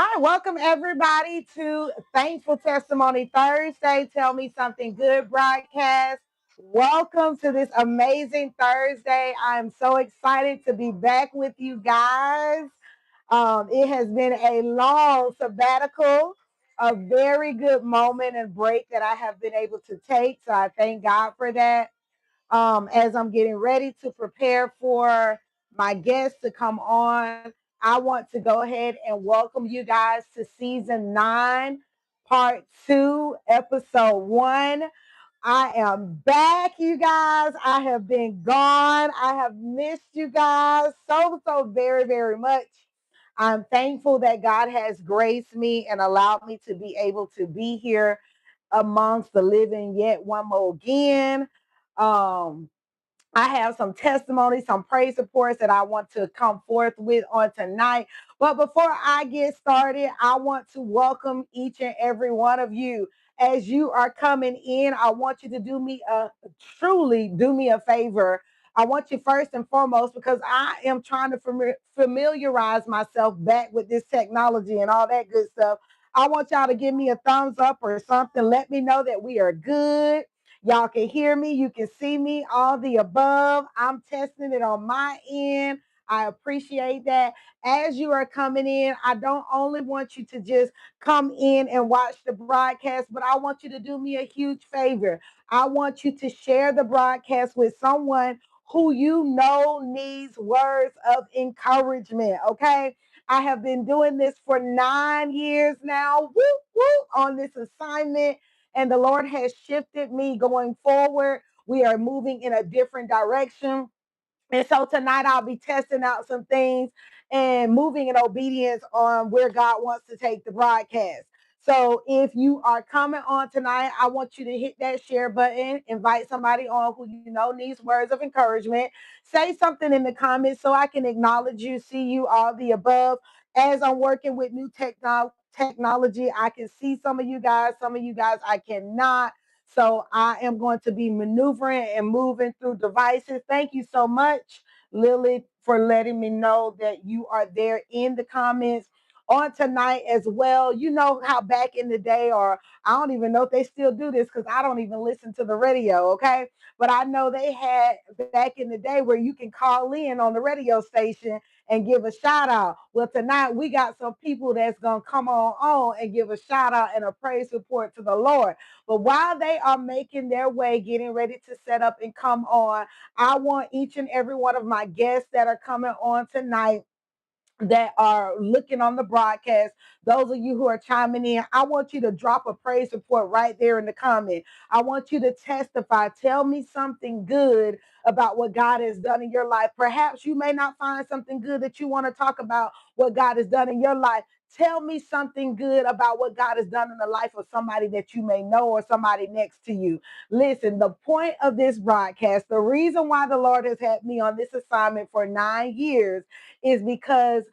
Hi, welcome everybody to Thankful Testimony Thursday. Tell me something good broadcast. Welcome to this amazing Thursday. I'm so excited to be back with you guys. It has been a long sabbatical, a very good moment and break that I have been able to take. So I thank God for that. As I'm getting ready to prepare for my guests to come on, I want to go ahead and welcome you guys to season 9, part 2, episode 1. I am back, you guys. I have been gone. I have missed you guys so very, very much. I'm thankful that God has graced me and allowed me to be able to be here amongst the living yet one more again. Um, I have some testimonies, some praise reports that I want to come forth with on tonight. But before I get started, I want to welcome each and every one of you. As you are coming in, I want you to do me a truly do me a favor. I want you first and foremost because I am trying to familiarize myself back with this technology and all that good stuff. I want y'all to give me a thumbs up or something. Let me know that we are good. Y'all can hear me, you can see me, all the above. I'm testing it on my end. I appreciate that. As you are coming in, I don't only want you to just come in and watch the broadcast, but I want you to do me a huge favor. I want you to share the broadcast with someone who you know needs words of encouragement, okay? I have been doing this for 9 years now, whoop, whoop, on this assignment, and the Lord has shifted me going forward. We are moving in a different direction. And so tonight I'll be testing out some things and moving in obedience on where God wants to take the broadcast. So if you are coming on tonight, I want you to hit that share button, invite somebody on who you know needs words of encouragement. Say something in the comments so I can acknowledge you, see you, all the above. As I'm working with new technology, I can see some of you guys I cannot. So I am going to be maneuvering and moving through devices. Thank you so much, Lily, for letting me know that you are there in the comments on tonight as well. You know how back in the day, or I don't even know if they still do this because I don't even listen to the radio, okay? But I know they had back in the day where you can call in on the radio station and give a shout out. Well, tonight we got some people that's going to come on and give a shout out and a praise report to the Lord. But while they are making their way, getting ready to set up and come on, I want each and every one of my guests that are coming on tonight that are looking on the broadcast, those of you who are chiming in, I want you to drop a praise report right there in the comment. I want you to testify. Tell me something good about what God has done in your life. Perhaps you may not find something good that you want to talk about what God has done in your life. Tell me something good about what God has done in the life of somebody that you may know or somebody next to you. Listen, the point of this broadcast, the reason why the Lord has had me on this assignment for 9 years is because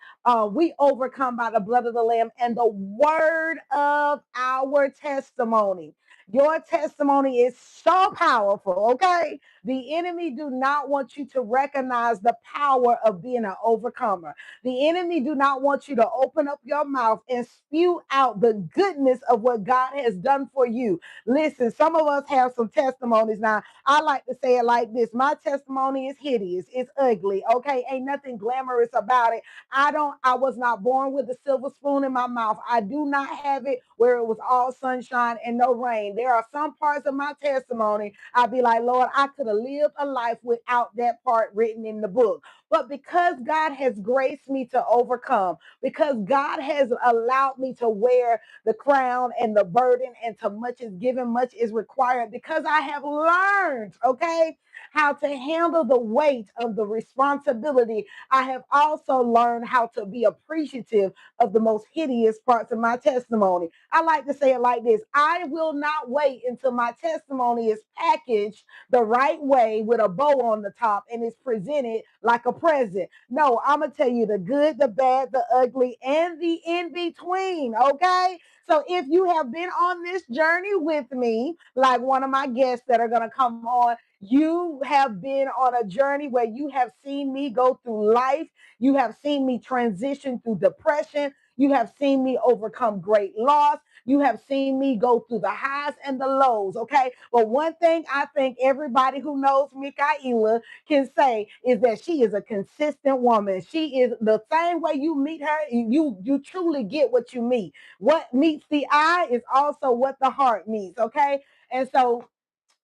we overcome by the blood of the Lamb and the word of our testimony. Your testimony is so powerful, okay? The enemy do not want you to recognize the power of being an overcomer. The enemy do not want you to open up your mouth and spew out the goodness of what God has done for you. Listen, some of us have some testimonies. Now, I like to say it like this. My testimony is hideous. It's ugly, okay? Ain't nothing glamorous about it. I was not born with a silver spoon in my mouth. I do not have it where it was all sunshine and no rain. There are some parts of my testimony I'd be like, Lord, I could have lived a life without that part written in the book. But because God has graced me to overcome, because God has allowed me to wear the crown and the burden, and to much is given, much is required, because I have learned, okay, how to handle the weight of the responsibility. I have also learned how to be appreciative of the most hideous parts of my testimony. I like to say it like this: I will not wait until my testimony is packaged the right way with a bow on the top and is presented like a present. No, I'm going to tell you the good, the bad, the ugly, and the in between, okay? So if you have been on this journey with me, like one of my guests that are going to come on, you have been on a journey where you have seen me go through life. You have seen me transition through depression. You have seen me overcome great loss. You have seen me go through the highs and the lows, okay? But one thing I think everybody who knows Mikaela can say is that she is a consistent woman. She is the same way you meet her, you truly get what you meet. What meets the eye is also what the heart meets, okay? And so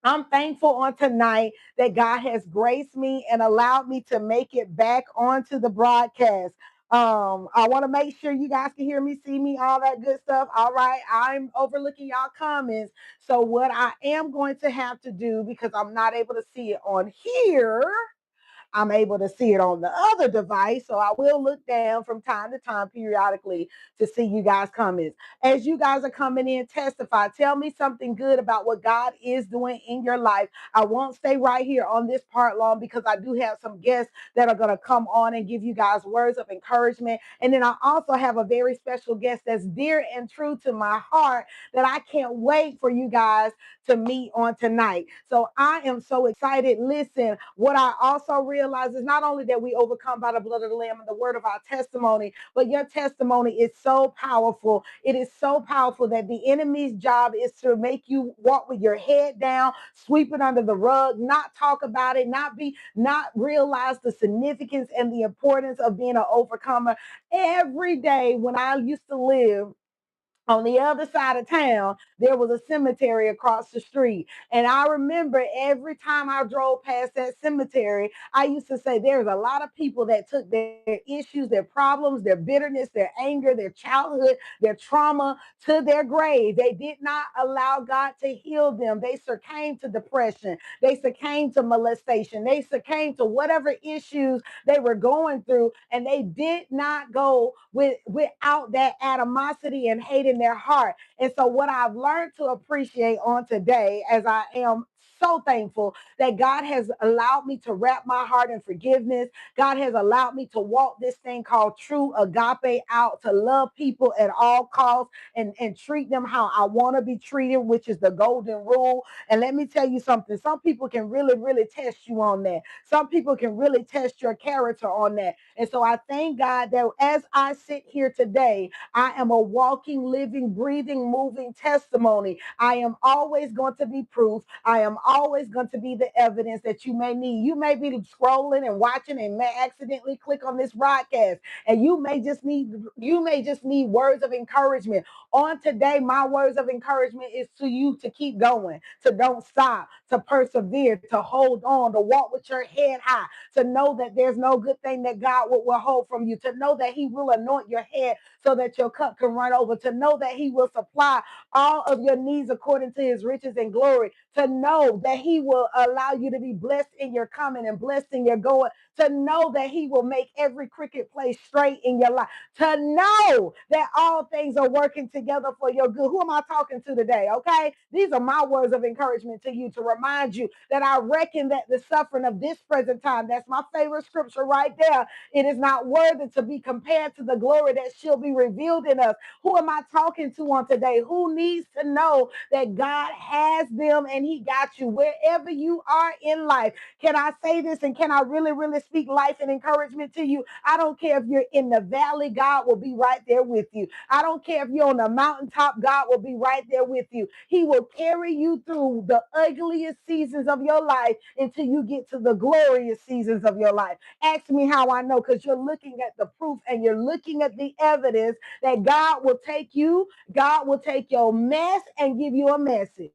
I'm thankful on tonight that God has graced me and allowed me to make it back onto the broadcast. I want to make sure you guys can hear me, see me, all that good stuff. All right, I'm overlooking y'all comments. So what I am going to have to do, because I'm not able to see it on here, I'm able to see it on the other device. So I will look down from time to time periodically to see you guys' comments. As you guys are coming in, testify. Tell me something good about what God is doing in your life. I won't stay right here on this part long because I do have some guests that are going to come on and give you guys words of encouragement. And then I also have a very special guest that's dear and true to my heart that I can't wait for you guys to meet on tonight. So I am so excited. Listen, what I also realize is not only that we overcome by the blood of the Lamb and the word of our testimony, but your testimony is so powerful. It is so powerful that the enemy's job is to make you walk with your head down, sweep it under the rug, not talk about it, not realize the significance and the importance of being an overcomer. Every day when I used to live on the other side of town, there was a cemetery across the street. And I remember every time I drove past that cemetery, I used to say, there's a lot of people that took their issues, their problems, their bitterness, their anger, their childhood, their trauma to their grave. They did not allow God to heal them. They succumbed to depression. They succumbed to molestation. They succumbed to whatever issues they were going through. And they did not go without that animosity and hate in their heart. And so, what I've learned to appreciate on today, as I am so thankful that God has allowed me to wrap my heart in forgiveness. God has allowed me to walk this thing called true agape out, to love people at all costs and treat them how I want to be treated, which is the golden rule. And let me tell you something, some people can really, really test you on that. Some people can really test your character on that. And so I thank God that as I sit here today, I am a walking, living, breathing, moving testimony. I am always going to be proof. I am always going to be the evidence that you may need. You may be scrolling and watching and may accidentally click on this broadcast, and you may just need words of encouragement. On today, my words of encouragement is to you to keep going, to don't stop, to persevere, to hold on, to walk with your head high, to know that there's no good thing that God will withhold from you, to know that He will anoint your head so that your cup can run over, to know that He will supply all of your needs according to His riches and glory, to know that He will allow you to be blessed in your coming and blessed in your going, to know that He will make every crooked place straight in your life, to know that all things are working together for your good. Who am I talking to today? Okay, these are my words of encouragement to you, to remind you that I reckon that the suffering of this present time, that's my favorite scripture right there, it is not worthy to be compared to the glory that shall be revealed in us. Who am I talking to on today? Who needs to know that God has them and He got you wherever you are in life? Can I say this, and can I really, really speak life and encouragement to you? I don't care if you're in the valley, God will be right there with you. I don't care if you're on the mountaintop, God will be right there with you. He will carry you through the ugliest seasons of your life until you get to the glorious seasons of your life. Ask me how I know, because you're looking at the proof and you're looking at the evidence that God will take your mess and give you a message.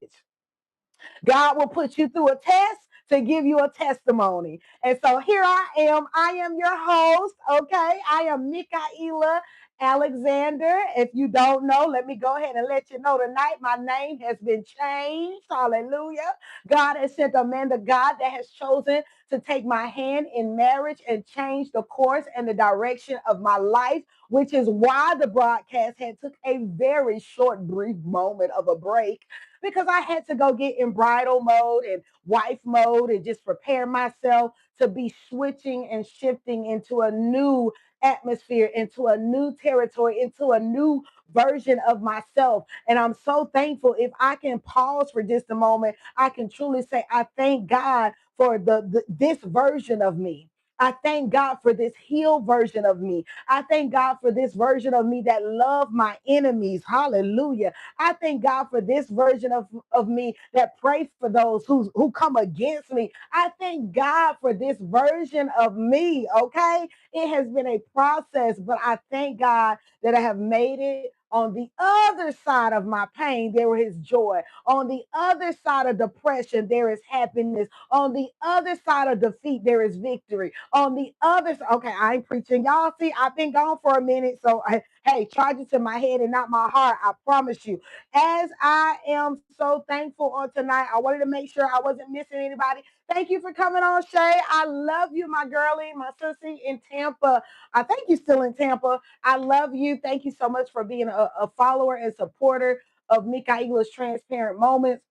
God will put you through a test to give you a testimony. And so here I am. I am your host, okay? I am Mikaela Alexander. If you don't know, let me go ahead and let you know tonight. My name has been changed. Hallelujah. God has sent a man to God that has chosen to take my hand in marriage and change the course and the direction of my life, which is why the broadcast had took a very short, brief moment of a break, because I had to go get in bridal mode and wife mode and just prepare myself to be switching and shifting into a new atmosphere, into a new territory, into a new version of myself. And I'm so thankful. If I can pause for just a moment, I can truly say I thank God for this version of me. I thank God for this healed version of me. I thank God for this version of me that love my enemies. Hallelujah. I thank God for this version of me that prays for those who come against me. I thank God for this version of me. Okay. It has been a process, but I thank God that I have made it. On the other side of my pain, there is joy. On the other side of depression, there is happiness. On the other side of defeat, there is victory. On the other side, okay, I ain't preaching. Y'all see, I've been gone for a minute. So, hey, charge it to my head and not my heart. I promise you. As I am so thankful on tonight, I wanted to make sure I wasn't missing anybody. Thank you for coming on, Shay. I love you, my girlie, my sissy in Tampa. I think you're still in Tampa. I love you. Thank you so much for being a follower and supporter of Mikaela's Transparent Moments.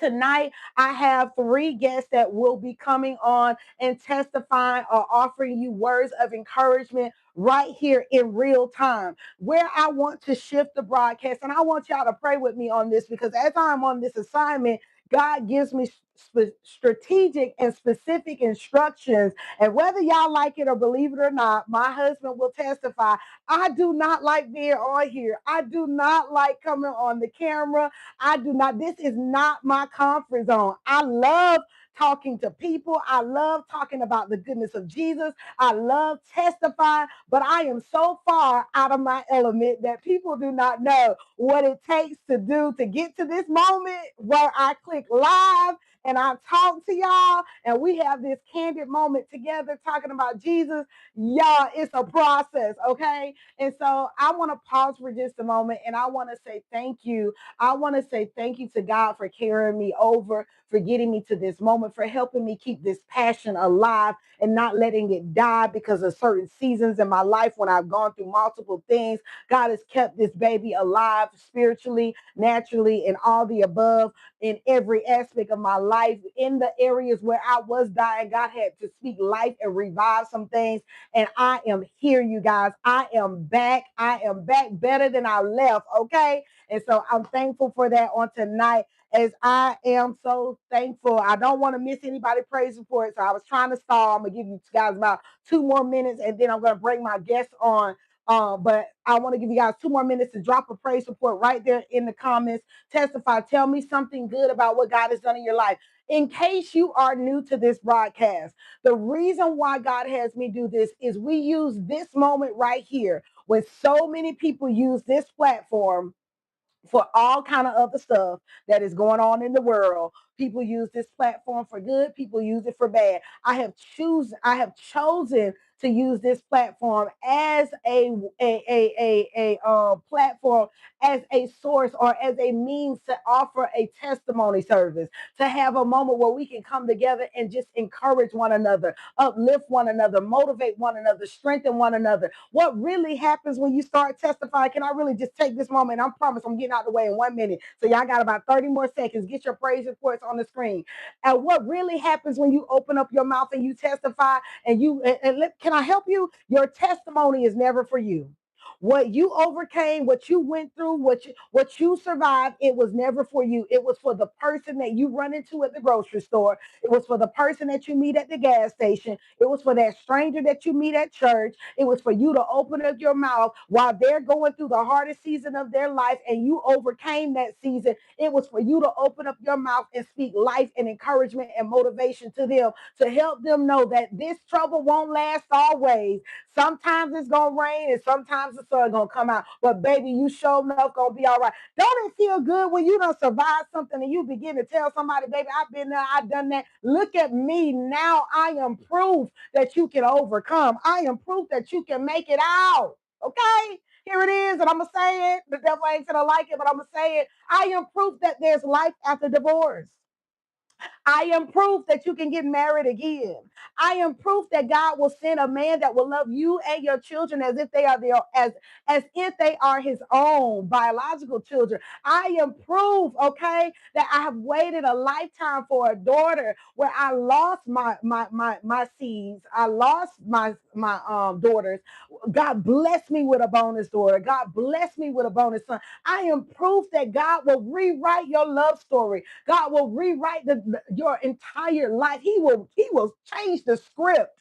Tonight, I have three guests that will be coming on and testifying or offering you words of encouragement right here in real time. Where I want to shift the broadcast, and I want y'all to pray with me on this because as I'm on this assignment, God gives me strategic and specific instructions. And whether y'all like it or believe it or not, my husband will testify. I do not like being on here. I do not like coming on the camera. I do not, this is not my comfort zone. I love talking to people. I love talking about the goodness of Jesus. I love testifying, but I am so far out of my element that people do not know what it takes to do to get to this moment where I click live and I talk to y'all and we have this candid moment together talking about Jesus. Y'all, it's a process, okay? And so I want to pause for just a moment and I want to say thank you. I want to say thank you to God for carrying me over, for getting me to this moment, for helping me keep this passion alive and not letting it die because of certain seasons in my life when I've gone through multiple things. God has kept this baby alive spiritually, naturally, and all the above in every aspect of my life. In the areas where I was dying, God had to speak life and revive some things. And I am here, you guys. I am back. I am back better than I left. Okay. And so I'm thankful for that on tonight. As I am so thankful. I don't want to miss anybody praise report. So I was trying to stall. I'm gonna give you guys about 2 more minutes and then I'm gonna bring my guests on. But I want to give you guys 2 more minutes to drop a praise report right there in the comments. Testify. Tell me something good about what God has done in your life. In case you are new to this broadcast, the reason why God has me do this is we use this moment right here when so many people use this platform for all kind of other stuff that is going on in the world. People use this platform for good, people use it for bad. I have chosen to use this platform as a platform, as a source or as a means to offer a testimony service, to have a moment where we can come together and just encourage one another, uplift one another, motivate one another, strengthen one another. What really happens when you start testifying? Can I really just take this moment? I promise I'm getting out of the way in 1 minute. So y'all got about 30 more seconds. Get your praise reports on the screen. And what really happens when you open up your mouth and you testify can I help you? Your testimony is never for you. What you overcame, what you went through, what you survived, it was never for you. It was for the person that you run into at the grocery store. It was for the person that you meet at the gas station. It was for that stranger that you meet at church. It was for you to open up your mouth while they're going through the hardest season of their life and you overcame that season. It was for you to open up your mouth and speak life and encouragement and motivation to them to help them know that this trouble won't last always. Sometimes it's gonna rain and sometimes the sun gonna come out. But baby, you sure enough gonna be all right. Don't it feel good when you don't survive something and you begin to tell somebody, baby, I've been there, I've done that. Look at me now. I am proof that you can overcome. I am proof that you can make it out. Okay? Here it is, and I'm gonna say it. The devil ain't gonna like it, but I'm gonna say it. I am proof that there's life after divorce. I am proof that you can get married again. I am proof that God will send a man that will love you and your children as if they are as if they are his own biological children. I am proof, okay, that I have waited a lifetime for a daughter where I lost my seeds. I lost my daughters. God blessed me with a bonus daughter. God blessed me with a bonus son. I am proof that God will rewrite your love story. God will rewrite your entire life. He will change the script.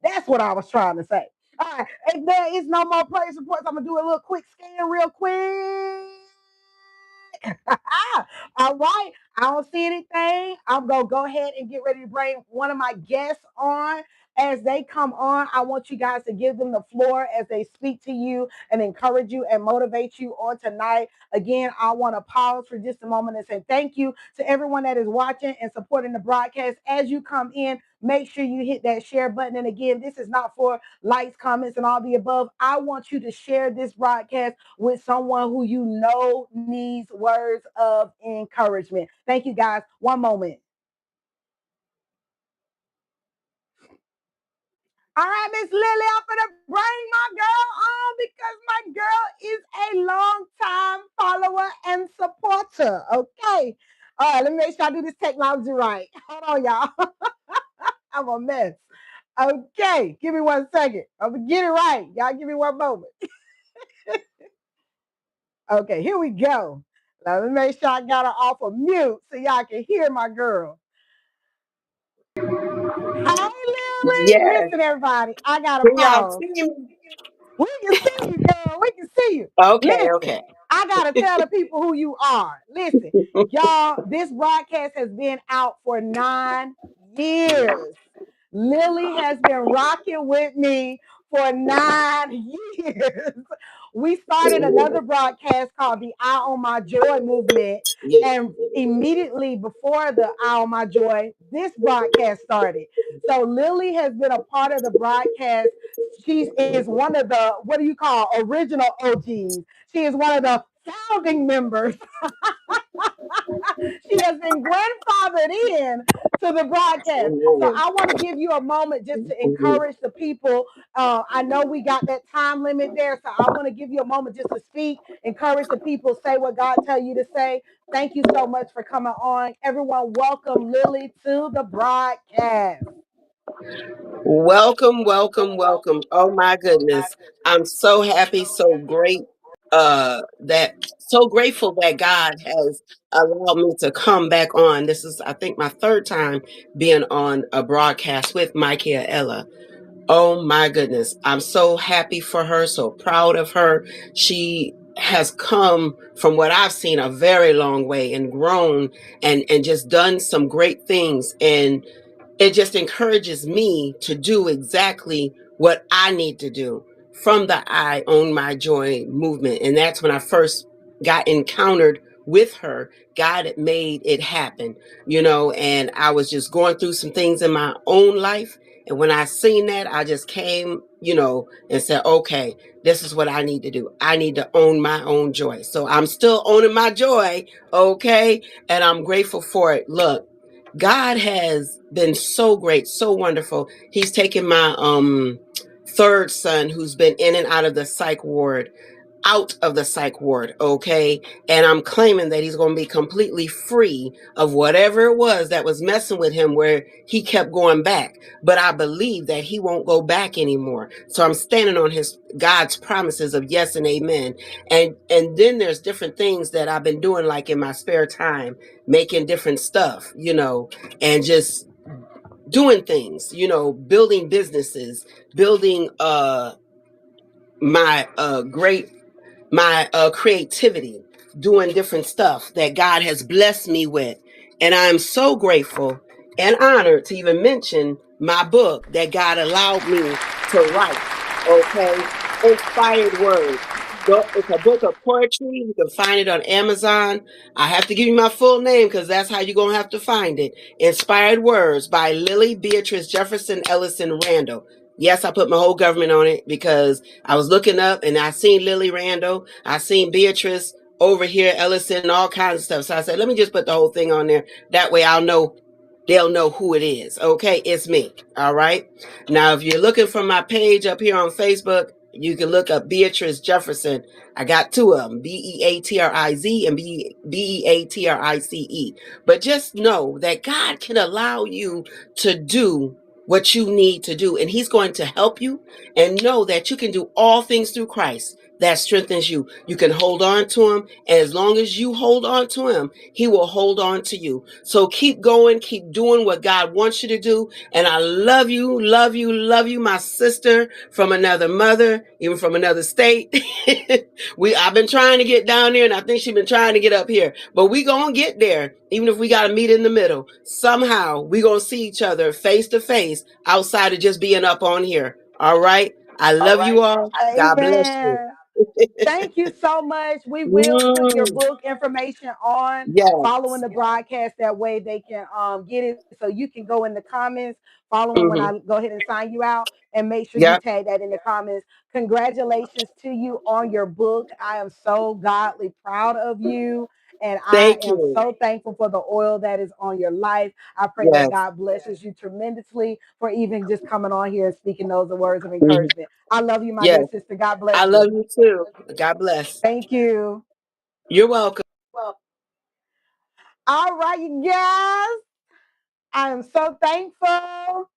That's what I was trying to say. All right. If there is no more praise reports, I'm gonna do a little quick scan real quick. All right. I don't see anything. I'm going to go ahead and get ready to bring one of my guests on. As they come on, I want you guys to give them the floor as they speak to you and encourage you and motivate you on tonight. Again, I want to pause for just a moment and say thank you to everyone that is watching and supporting the broadcast. As you come in, make sure you hit that share button. And again, this is not for likes, comments, and all the above. I want you to share this broadcast with someone who you know needs words of encouragement. Thank you, guys. One moment. All right, Miss Lily, I'm gonna bring my girl on because my girl is a long-time follower and supporter. Okay. All right, let me make sure I do this technology right. Hold on, y'all. I'm a mess. Okay, give me 1 second. I'm gonna get it right. Y'all give me one moment. Okay, here we go. Let me make sure I got her off of mute so y'all can hear my girl. Hi, Lily. Yes. Listen, everybody, I got to Can y'all pause. see me? We can see you, girl. We can see you. Okay, Listen, okay. I got to tell the people who you are. Listen, y'all, this broadcast has been out for 9 years. Lily has been rocking with me for 9 years. We started another broadcast called the Eye on My Joy movement. Yeah. And immediately before the Eye on My Joy, this broadcast started. So Lily has been a part of the broadcast. She is one of the, what do you call, original OGs. She is one of the founding members. She has been grandfathered in to the broadcast. So I want to give you a moment just to encourage the people. I know we got that time limit there, so I want to give you a moment just to speak, encourage the people, say what God tell you to say. Thank you so much for coming on. Everyone, welcome Lily to the broadcast. Welcome, welcome, welcome. Oh my goodness. I'm so happy, so great, that so grateful that God has allowed me to come back on. This is, I think, my third time being on a broadcast with Michaela. Oh my goodness. I'm so happy for her, so proud of her. She has come from what I've seen a very long way and grown and just done some great things. And it just encourages me to do exactly what I need to do from the I Own My Joy movement. And that's when I first got encountered with her. God had made it happen, and I was just going through some things in my own life. And when I seen that, I just came, and said, okay, this is what I need to do. I need to own my own joy. So I'm still owning my joy. Okay. And I'm grateful for it. Look, God has been so great, so wonderful. He's taken my third son who's been in and out of the psych ward, okay? And I'm claiming that he's going to be completely free of whatever it was that was messing with him where he kept going back. But I believe that he won't go back anymore. So I'm standing on God's promises of yes and amen. And then there's different things that I've been doing, like in my spare time, making different stuff, and just doing things, building businesses, building my creativity, doing different stuff that God has blessed me with. And I'm so grateful and honored to even mention my book that God allowed me to write. Okay. Inspired Words. It's a book of poetry. You can find it on Amazon. I have to give you my full name because that's how you're going to have to find it. Inspired Words by Lily Beatrice Jefferson Ellison Randall. Yes, I put my whole government on it because I was looking up and I seen Lily Randall. I seen Beatrice over here, Ellison, all kinds of stuff. So I said, let me just put the whole thing on there. That way they'll know who it is. Okay, it's me. All right. Now, if you're looking for my page up here on Facebook, you can look up Beatrice Jefferson. I got two of them, Beatriz and Beatrice. But just know that God can allow you to do what you need to do, and he's going to help you. And know that you can do all things through Christ that strengthens you. You can hold on to him. And as long as you hold on to him, he will hold on to you. So keep going, keep doing what God wants you to do. And I love you, love you, love you, my sister from another mother, even from another state. I've been trying to get down there, and I think she's been trying to get up here. But we gonna get there, even if we gotta meet in the middle. Somehow we gonna see each other face to face outside of just being up on here. All right. I love you all. God bless you. Amen. Thank you so much. We will put your Mm, book information on following yes. the broadcast. That way they can get it. So you can go in the comments following when Hmm. I go ahead and sign you out and make sure you Yep. tag that in the comments. Congratulations to you on your book. I am so godly proud of you. And I Thank am you. so thankful for the oil that is on your life. I pray that Yes. God blesses you tremendously for even just coming on here and speaking those words of Mhm. encouragement. I love you, my dear Yes. sister. God I bless love you. you too. God bless. Thank you. You're welcome. Well, all right, you guys. I am so thankful.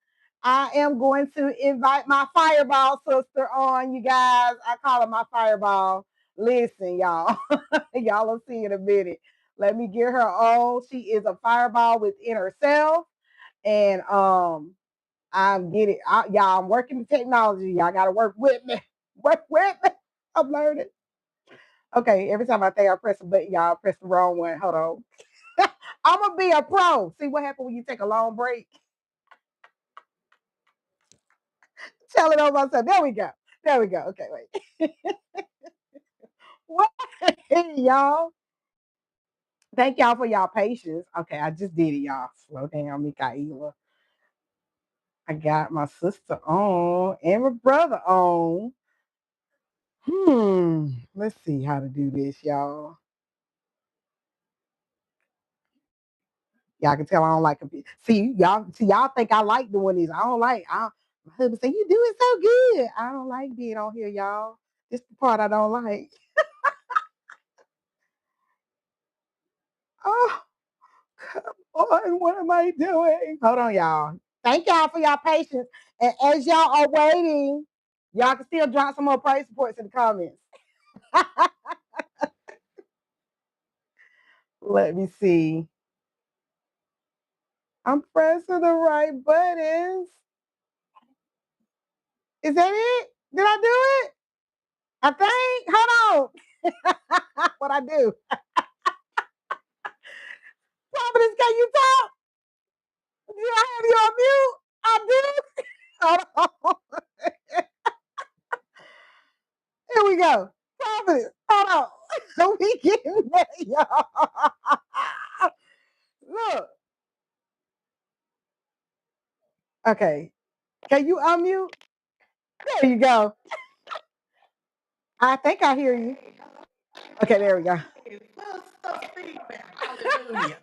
I am going to invite my fireball sister on, you guys. I call her my fireball. Listen, y'all. Y'all will see in a minute. Let me get her on. She is a fireball within herself. And I'm getting y'all, I'm working the technology. Y'all gotta work with me. Work with me. I'm learning. Okay, every time I think I press a button, y'all press the wrong one. Hold on. I'm gonna be a pro. See what happens when you take a long break? Tell it on myself. There we go. There we go. Okay, wait. What? Y'all. Thank y'all for y'all patience. Okay, I just did it, y'all. Slow down, Mikaela. I got my sister on and my brother on. Let's see how to do this, y'all. Y'all can tell I don't like computer. See, y'all think I like doing these. I don't like. My husband say you do it so good. I don't like being on here, y'all. This the part I don't like. Oh, come on. What am I doing? Hold on, y'all. Thank y'all for y'all patience. And as y'all are waiting, y'all can still drop some more praise reports in the comments. Let me see. I'm pressing the right buttons. Is that it? Did I do it? I think. Hold on. What I do? Providence, can you talk? Do I have you on mute? I do. Hold on. Here we go. Providence, hold on. We getting there, y'all. Look. Okay. Can you unmute? There you go. I think I hear you. Okay, there we go. Hallelujah.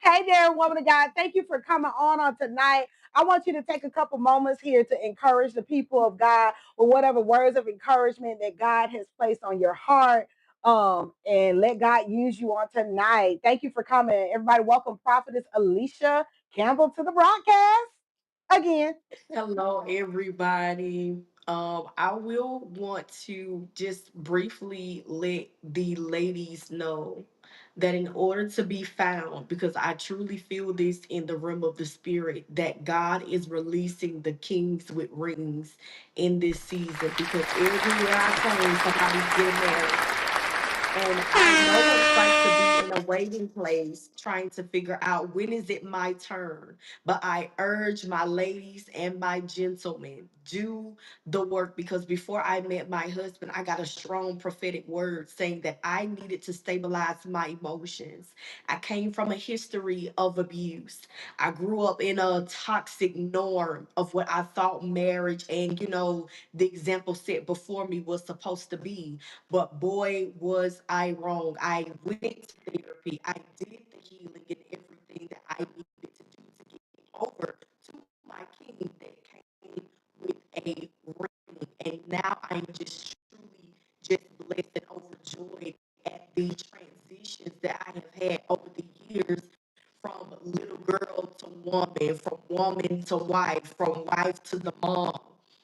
Hey there, woman of God. Thank you for coming on tonight. I want you to take a couple moments here to encourage the people of God with whatever words of encouragement that God has placed on your heart. And let God use you on tonight. Thank you for coming. Everybody, welcome Prophetess Alicia Campbell to the broadcast again. Hello, everybody. I will want to just briefly let the ladies know that in order to be found, because I truly feel this in the realm of the spirit, that God is releasing the kings with rings in this season. Because everywhere I turn, somebody's getting married. And I know what it's like to be in a waiting place trying to figure out when is it my turn. But I urge my ladies and my gentlemen, do the work, because before I met my husband, I got a strong prophetic word saying that I needed to stabilize my emotions. I came from a history of abuse. I grew up in a toxic norm of what I thought marriage and, the example set before me was supposed to be. But boy, was I wrong. I went to therapy. I did the healing and everything that I needed to do to get over to my king that came with a ring. And now I'm just truly just blessed and overjoyed at the transitions that I have had over the years, from little girl to woman, from woman to wife, from wife to the mom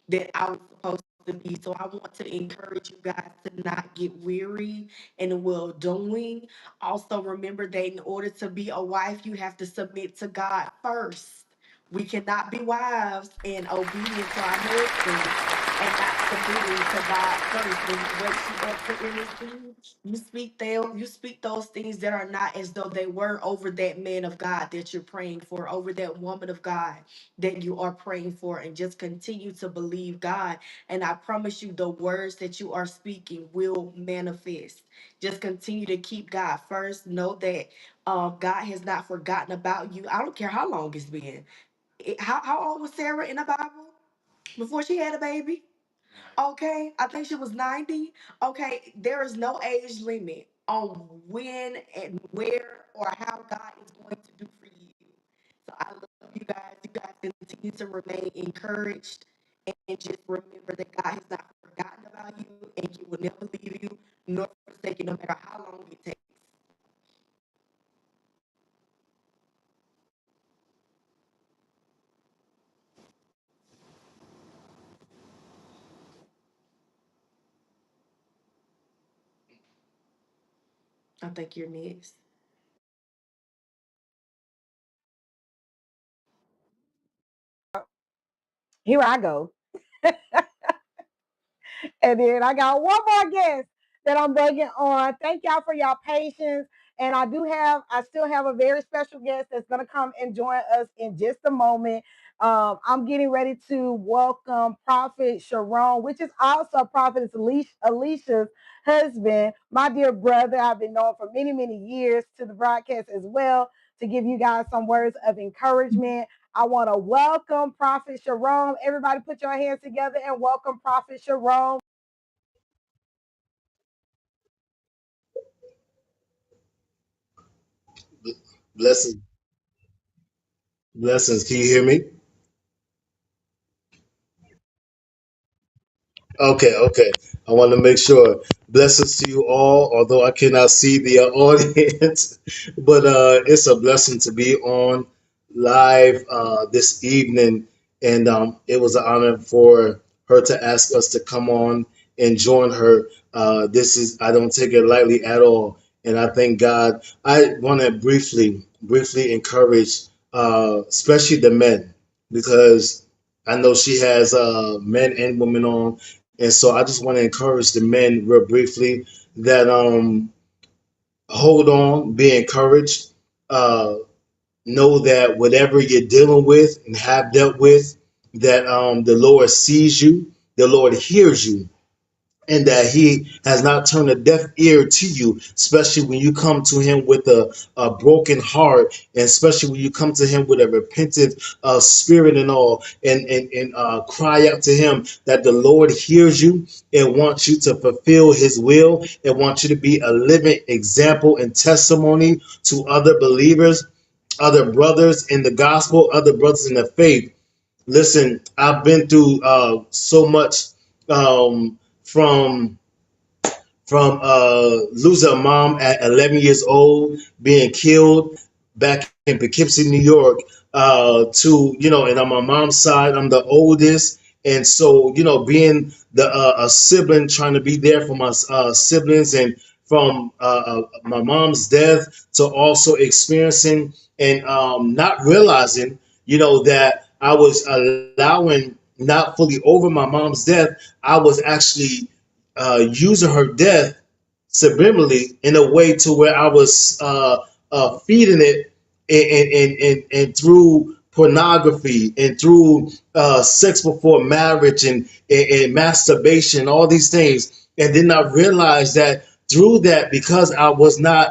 that I was supposed to be. So I want to encourage you guys to not get weary in well doing. Also, remember that in order to be a wife, you have to submit to God first. We cannot be wives and obedient to our husbands and not submitting to God first. When you wake you up for anything, you speak those things that are not as though they were over that man of God that you're praying for, over that woman of God that you are praying for, and just continue to believe God. And I promise you, the words that you are speaking will manifest. Just continue to keep God first. Know that God has not forgotten about you. I don't care how long it's been. How old was Sarah in the Bible before she had a baby? Okay, I think she was 90. Okay, there is no age limit on when and where or how God is going to do for you. So I love you guys. You guys continue to remain encouraged and just remember that God has not forgotten about you and He will never leave you nor forsake you, no matter how long it takes. I think you're next. Here I go. And then I got one more guest that I'm bringing on. Thank y'all for y'all patience. And I still have a very special guest that's going to come and join us in just a moment. I'm getting ready to welcome Prophet Sharon, which is also Prophet Alicia's husband, my dear brother. I've been known for many, many years to the broadcast as well to give you guys some words of encouragement. I want to welcome Prophet Sharon. Everybody put your hands together and welcome Prophet Sharon. Blessings, blessings. Can you hear me? Okay, okay. I want to make sure. Blessings to you all, although I cannot see the audience, but it's a blessing to be on live this evening, and it was an honor for her to ask us to come on and join her. This is I don't take it lightly at all, and I thank God. I want to briefly encourage, especially the men, because I know she has men and women on, and so I just want to encourage the men real briefly that hold on, be encouraged. Uh, know that whatever you're dealing with and have dealt with, that the Lord sees you, the Lord hears you, and that he has not turned a deaf ear to you, especially when you come to him with a broken heart, and especially when you come to him with a repentant spirit and all, and cry out to him, that the Lord hears you and wants you to fulfill his will and wants you to be a living example and testimony to other believers, other brothers in the gospel, other brothers in the faith. Listen, I've been through so much, from losing a mom at 11 years old, being killed back in Poughkeepsie, New York, to, and on my mom's side, I'm the oldest. And so, being a sibling, trying to be there for my siblings, and from my mom's death to also experiencing and not realizing, that I was allowing, not fully over my mom's death, I was actually using her death subliminally in a way to where I was feeding it, and through pornography and through sex before marriage, and masturbation, all these things, and then I realized that through that, because I was not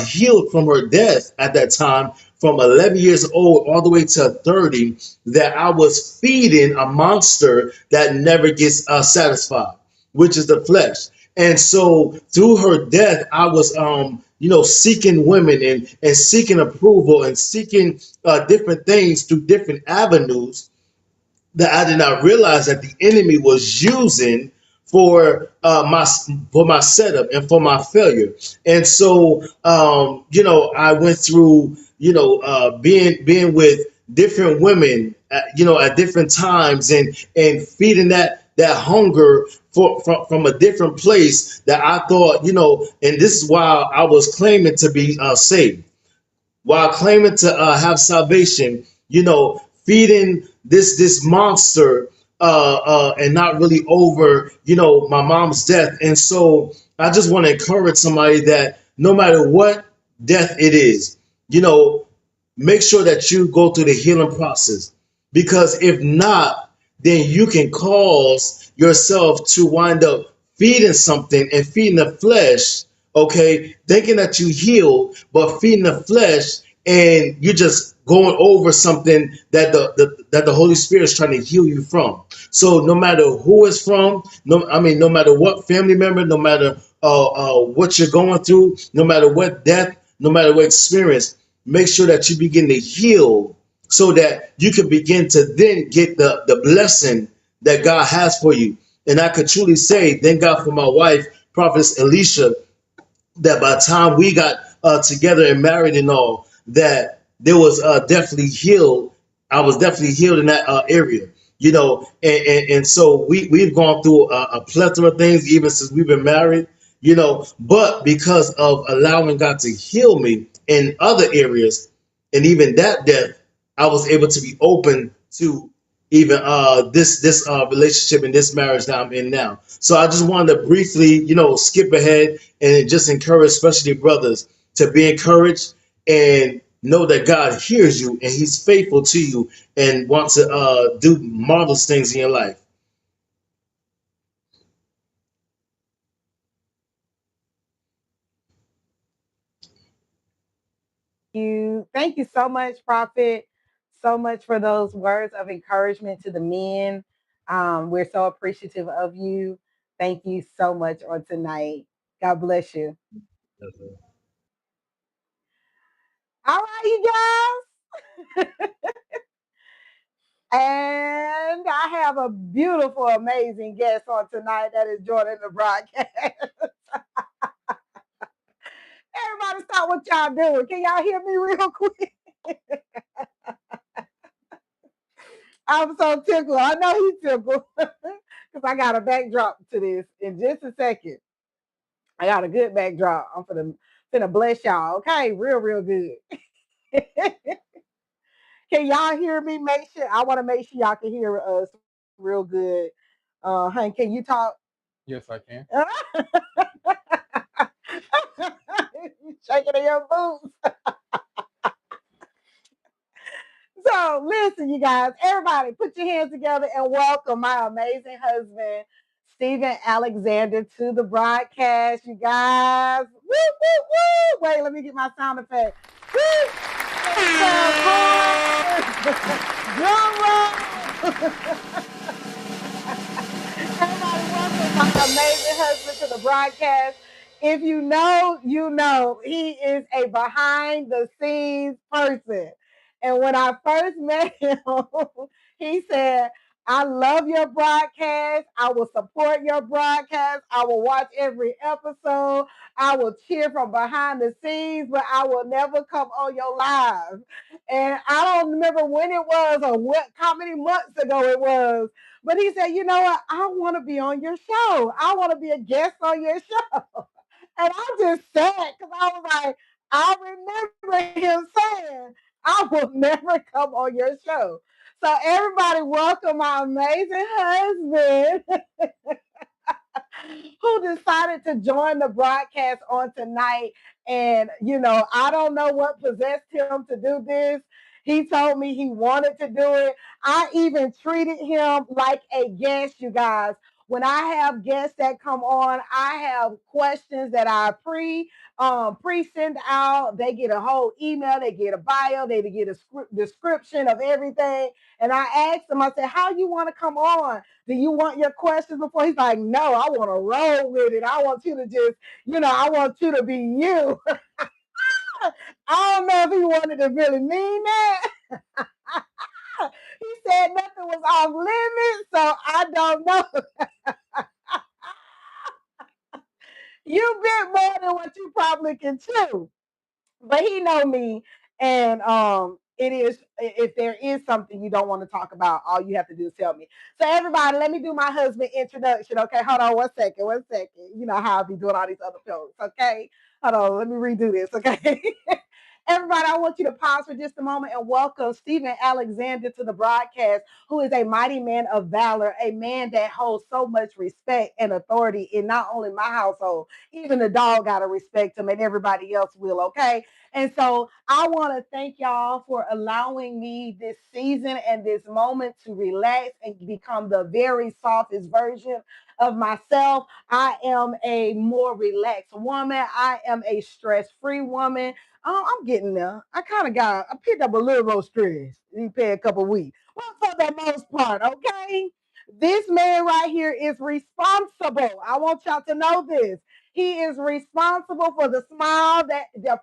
healed from her death at that time, from 11 years old all the way to 30, that I was feeding a monster that never gets satisfied, which is the flesh. And so through her death, I was, seeking women, and seeking approval, and seeking different things through different avenues that I did not realize that the enemy was using for my setup and for my failure. And so, I went through, being with different women, at different times, and feeding that hunger from a different place that I thought, and this is why I was claiming to be saved while claiming to have salvation, feeding this monster and not really over, my mom's death. And so I just want to encourage somebody that no matter what death it is, you know, make sure that you go through the healing process. Because if not, then you can cause yourself to wind up feeding something and feeding the flesh, okay, thinking that you heal, but feeding the flesh, and you're just going over something that the Holy Spirit is trying to heal you from. So no matter who it's from, no matter what family member, no matter what you're going through, no matter what death, no matter what experience, make sure that you begin to heal so that you can begin to then get the blessing that God has for you. And I could truly say, thank God for my wife, Prophetess Alicia, that by the time we got together and married and all, that there was definitely healed. I was definitely healed in that area, and so we've gone through a plethora of things even since we've been married, but because of allowing God to heal me in other areas, and even that death, I was able to be open to even this relationship and this marriage that I'm in now. So I just wanted to briefly, skip ahead and just encourage, especially brothers, to be encouraged and know that God hears you and He's faithful to you and wants to do marvelous things in your life. Thank you so much, Prophet. So much for those words of encouragement to the men. We're so appreciative of you. Thank you so much on tonight. God bless you. All right, you guys. And I have a beautiful, amazing guest on tonight that is joining the broadcast. Everybody stop what y'all doing. Can y'all hear me real quick? I'm so tickled. I know he's tickled because I got a backdrop to this in just a second. I got a good backdrop. I'm finna bless y'all. Okay, real good. Can y'all hear me? Make sure I want to make sure y'all can hear us real good. Honey, can you talk? Yes, I can. Shaking in your boots. So listen, you guys, everybody, put your hands together and welcome my amazing husband, Stephen Alexander, to the broadcast. You guys, woo, woo, woo! Wait, let me get my sound effect. Woo! Drum roll! Everybody, welcome my amazing husband to the broadcast. If you know, you know, he is a behind the scenes person. And when I first met him, he said, I love your broadcast. I will support your broadcast. I will watch every episode. I will cheer from behind the scenes, but I will never come on your live. And I don't remember when it was or how many months ago it was, but he said, you know what? I want to be on your show. I want to be a guest on your show. And I just said, because I was like, I remember him saying, I will never come on your show. So everybody welcome my amazing husband who decided to join the broadcast on tonight. And, I don't know what possessed him to do this. He told me he wanted to do it. I even treated him like a guest, you guys. When I have guests that come on, I have questions that I pre send out. They get a whole email, they get a bio, they get a description of everything. And I asked them, I said, how you want to come on? Do you want your questions before? He's like, no, I want to roll with it. I want you to just, I want you to be you. I don't know if he wanted to really mean that. He said nothing was off limits, so I don't know. You bit more than what you probably can chew. But he know me, and it is, if there is something you don't want to talk about, all you have to do is tell me. So everybody, let me do my husband introduction. Okay, hold on one second, one second. You know how I be doing all these other shows. Okay, hold on, let me redo this. Okay. Everybody, I want you to pause for just a moment and welcome Stephen Alexander to the broadcast, who is a mighty man of valor, a man that holds so much respect and authority in not only my household, even the dog got to respect him and everybody else will, okay? And so I want to thank y'all for allowing me this season and this moment to relax and become the very softest version of myself. I am a more relaxed woman. I am a stress-free woman. I'm getting there. I picked up a little more stress these past couple of weeks. Well, for the most part, okay? This man right here is responsible. I want y'all to know this. He is responsible for the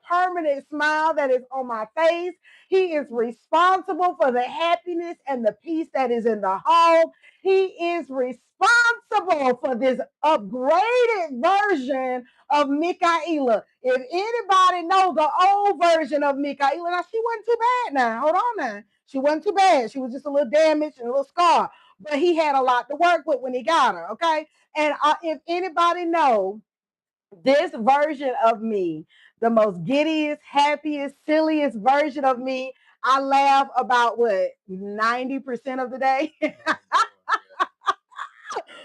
permanent smile that is on my face. He is responsible for the happiness and the peace that is in the home. He is responsible for this upgraded version of Mikaela. If anybody knows the old version of Mikaela, now she wasn't too bad now. Hold on now. She wasn't too bad. She was just a little damaged and a little scarred. But he had a lot to work with when he got her, okay? And if anybody knows this version of me, the most giddiest, happiest, silliest version of me, I laugh about what, 90% of the day?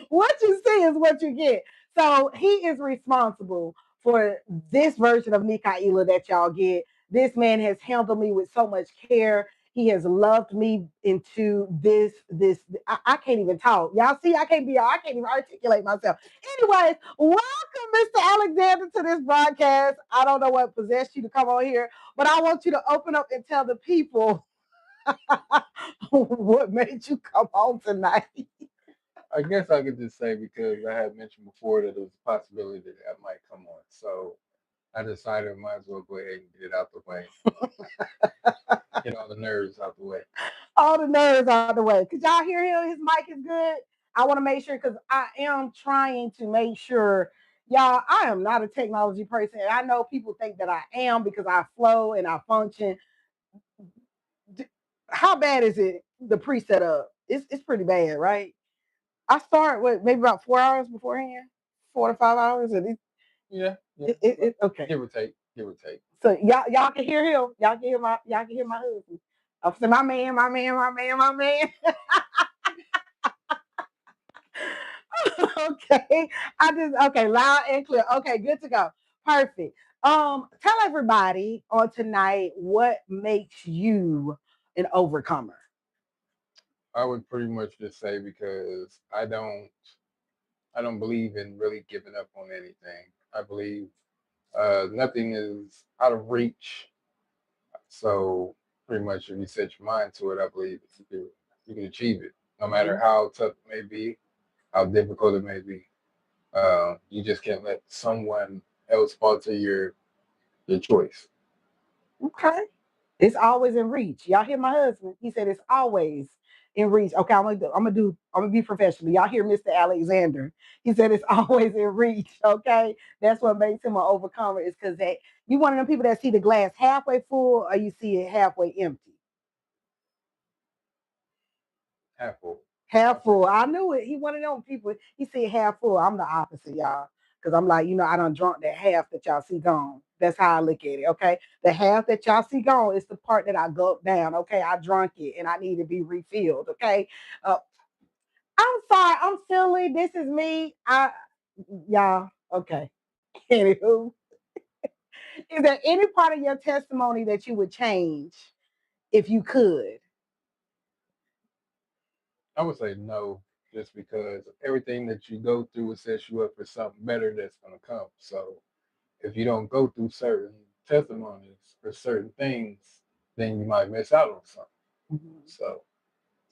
What you see is what you get. So he is responsible for this version of Mikaela that y'all get. This man has handled me with so much care. He has loved me into this. I can't even talk. Y'all see, I can't even articulate myself. Anyways, welcome, Mr. Alexander, to this broadcast. I don't know what possessed you to come on here, but I want you to open up and tell the people what made you come on tonight. I guess I could just say because I had mentioned before that there was a possibility that I might come on. So I decided I might as well go ahead and get it out the way. Get all the nerves out the way. All the nerves out the way. Could y'all hear him? His mic is good. I want to make sure because I am trying to make sure. Y'all, I am not a technology person. And I know people think that I am because I flow and I function. How bad is it, the preset up? It's pretty bad, right? I start with maybe about 4 hours beforehand, 4 to 5 hours. And Yeah. okay. Give or take. Give or take. So y'all can hear him. Y'all can hear my husband. I'm saying my man, my man, my man, my man. Okay. Okay, loud and clear. Okay, good to go. Perfect. Tell everybody on tonight what makes you an overcomer. I would pretty much just say because I don't believe in really giving up on anything. I believe nothing is out of reach. So pretty much if you set your mind to it, I believe you can achieve it. No matter how tough it may be, how difficult it may be. You just can't let someone else alter your choice. Okay. It's always in reach. Y'all hear my husband? He said it's always in reach. Okay, I'm gonna be professional. Y'all hear Mr. Alexander? He said it's always in reach. Okay, that's what makes him an overcomer. Is because that you one of them people that see the glass halfway full or you see it halfway empty. Half full. Half full. I knew it. He one of them people. He said half full. I'm the opposite, y'all. Because I'm like, I done drunk that half that y'all see gone. That's how I look at it. Okay. The half that y'all see gone is the part that I gulped down. Okay. I drunk it and I need to be refilled. Okay. Uh, I'm sorry. I'm silly. This is me. Y'all. Okay. Anywho, is there any part of your testimony that you would change if you could? I would say no, just because everything that you go through will set you up for something better that's gonna come. So if you don't go through certain testimonies or certain things, then you might miss out on something. Mm-hmm. So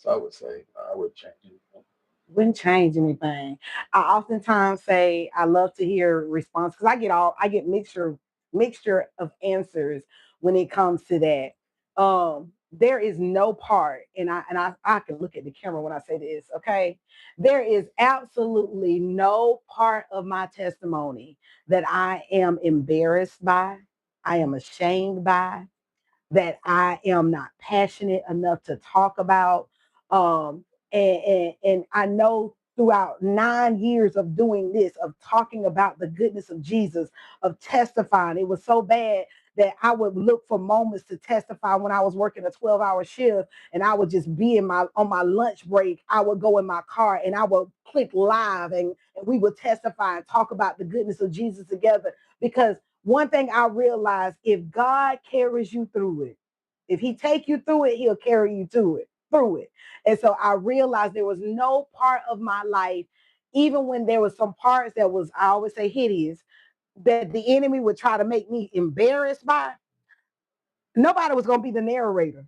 I would say I would change anything. Wouldn't change anything. I oftentimes say I love to hear response because I get mixture of answers when it comes to that. There is no part, and I can look at the camera when I say this, okay? There is absolutely no part of my testimony that I am embarrassed by, I am ashamed by. that I am not passionate enough to talk about. And I know throughout 9 years of doing this, of talking about the goodness of Jesus, of testifying, it was so bad that I would look for moments to testify when I was working a 12-hour shift and I would just be in my on my lunch break. I would go in my car and I would click live and we would testify and talk about the goodness of Jesus together because one thing I realized, if God carries you through it, if he take you through it, he'll carry you through it. And so I realized there was no part of my life, even when there was some parts that was, I always say hideous, that the enemy would try to make me embarrassed by. Nobody was going to be the narrator.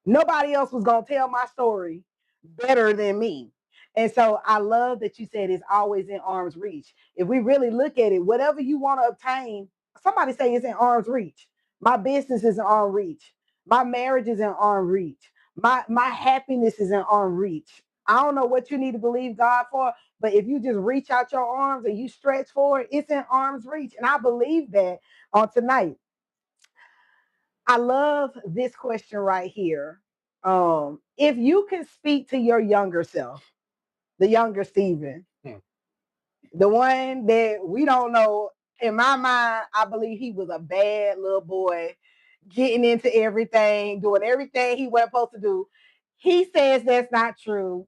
Nobody else was going to tell my story better than me. And so I love that you said it's always in arm's reach. If we really look at it, whatever you want to obtain, somebody say it's in arm's reach. My business is in arm's reach. My marriage is in arm's reach. My happiness is in arm's reach. I don't know what you need to believe God for, but if you just reach out your arms and you stretch for it, it's in arm's reach. And I believe that on tonight. I love this question right here. If you could speak to your younger self, the younger Stephen, Hmm. the one that we don't know, in my mind, I believe he was a bad little boy, getting into everything, doing everything he wasn't supposed to do. He says that's not true.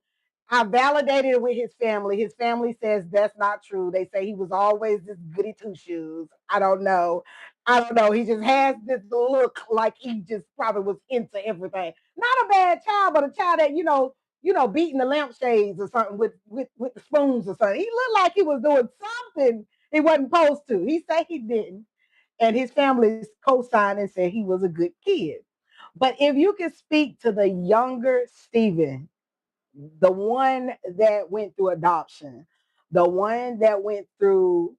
I validated it with his family. His family says that's not true. They say he was always this goody two shoes. I don't know. I don't know. He just has this look like he just probably was into everything. Not a bad child, but a child that beating the lampshades or something with the spoons or something. He looked like he was doing something he wasn't supposed to. He said he didn't, and his family co-signed and said he was a good kid. But if you could speak to the younger Stephen, the one that went through adoption, the one that went through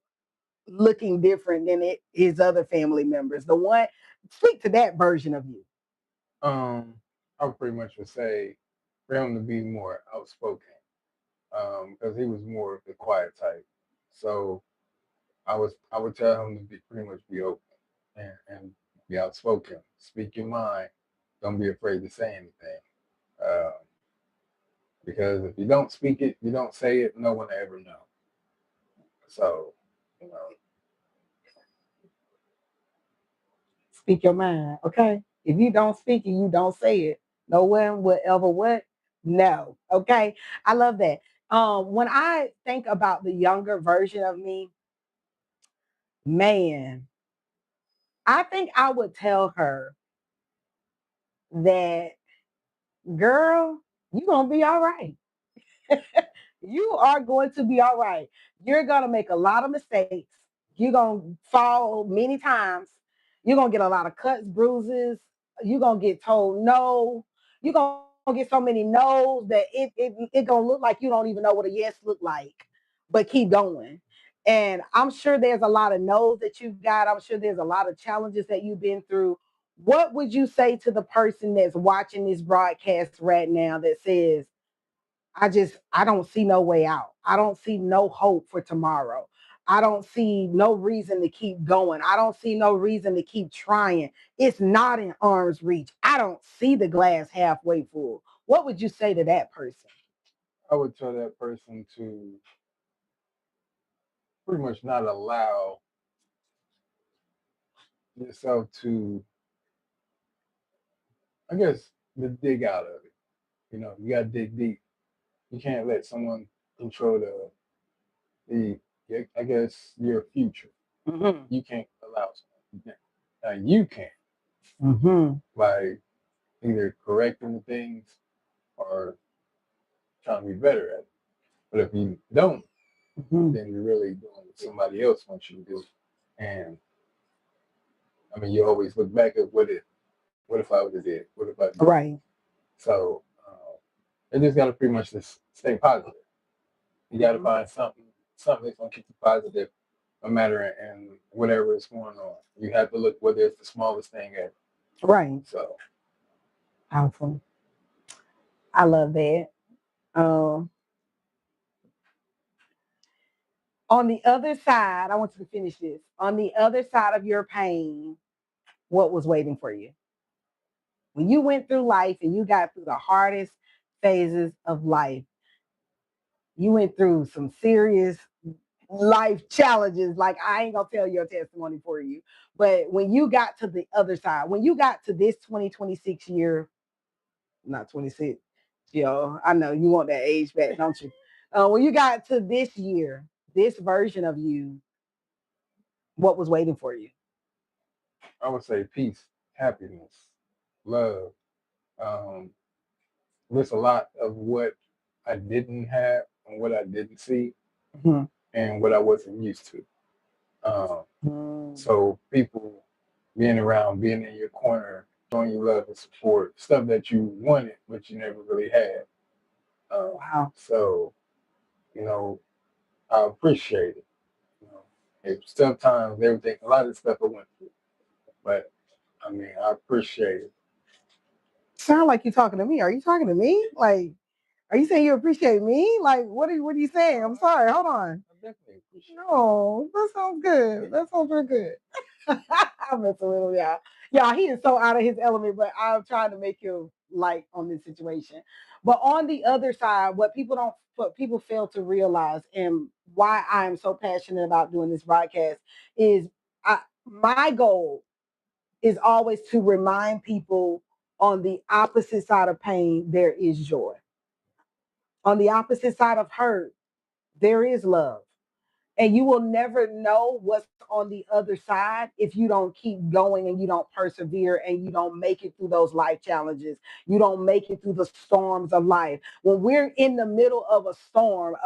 looking different than his other family members, the one, speak to that version of you. I would pretty much would say for him to be more outspoken, because he was more of the quiet type. So I would tell him to be pretty much be open and be outspoken, speak your mind, don't be afraid to say anything. Uh, because if you don't speak it, you don't say it, no one will ever know. So, you know, Speak your mind, okay? If you don't speak it, you don't say it. No one will ever what? No. Okay. I love that. When I think about the younger version of me, man, I think I would tell her that, girl, you're gonna be all right. You are going to be all right. You're going to make a lot of mistakes. You're going to fall many times. You're going to get a lot of cuts, bruises. You're going to get told no. You're going to get so many no's that it going to look like you don't even know what a yes look like, but keep going. And I'm sure there's a lot of no's that you've got. I'm sure there's a lot of challenges that you've been through. What would you say to the person that's watching this broadcast right now that says, I don't see no way out. I don't see no hope for tomorrow. I don't see no reason to keep going. I don't see no reason to keep trying. It's not in arm's reach. I don't see the glass halfway full. What would you say to that person? I would tell that person to pretty much not allow yourself to, I guess, to dig out of it. You know, you got to dig deep. You can't let someone control I guess, your future. Mm-hmm. You can't allow someone. You can't. Now you can Mm-hmm. by either correcting the things or trying to be better at it. But if you don't, Mm-hmm. then you're really doing what somebody else wants you to do. And I mean, you always look back at what if I would have did? What if I did? Right. So you just got to pretty much just stay positive. You got to Mm-hmm. find something that's gonna keep you positive, no matter in whatever is going on. You have to look whether it's the smallest thing ever. Right. So Powerful. I love that. Um, on the other side, I want you to finish this. On the other side of your pain, what was waiting for you. When you went through life and you got through the hardest phases of life, you went through some serious life challenges. Like, I ain't gonna tell your testimony for you, but when you got to the other side, when you got to this 2026 year, not 26, I know you want that age back, don't you? When you got to this year, this version of you, what was waiting for you? I would say peace, happiness, love. Um, there's a lot of what I didn't have and what I didn't see Mhm. and what I wasn't used to. Mm. So people being around, being in your corner, showing you love and support, stuff that you wanted but you never really had. Wow. So you know, I appreciate it. You know, it's tough times, everything, a lot of stuff I went through, but I mean, I appreciate it. Sound like you're talking to me. Are you talking to me? Like, are you saying you appreciate me? Like, what are you saying? I'm sorry. Hold on. I definitely appreciate it. No, that sounds good. That sounds real good. I'm messing with him, y'all. Y'all, he is so out of his element, but I'm trying to make him light on this situation. But on the other side, what people fail to realize, and why I'm so passionate about doing this broadcast, is my goal is always to remind people on the opposite side of pain, there is joy. On the opposite side of hurt, there is love. And you will never know what's on the other side if you don't keep going and you don't persevere and you don't make it through those life challenges. You don't make it through the storms of life. When we're in the middle of a storm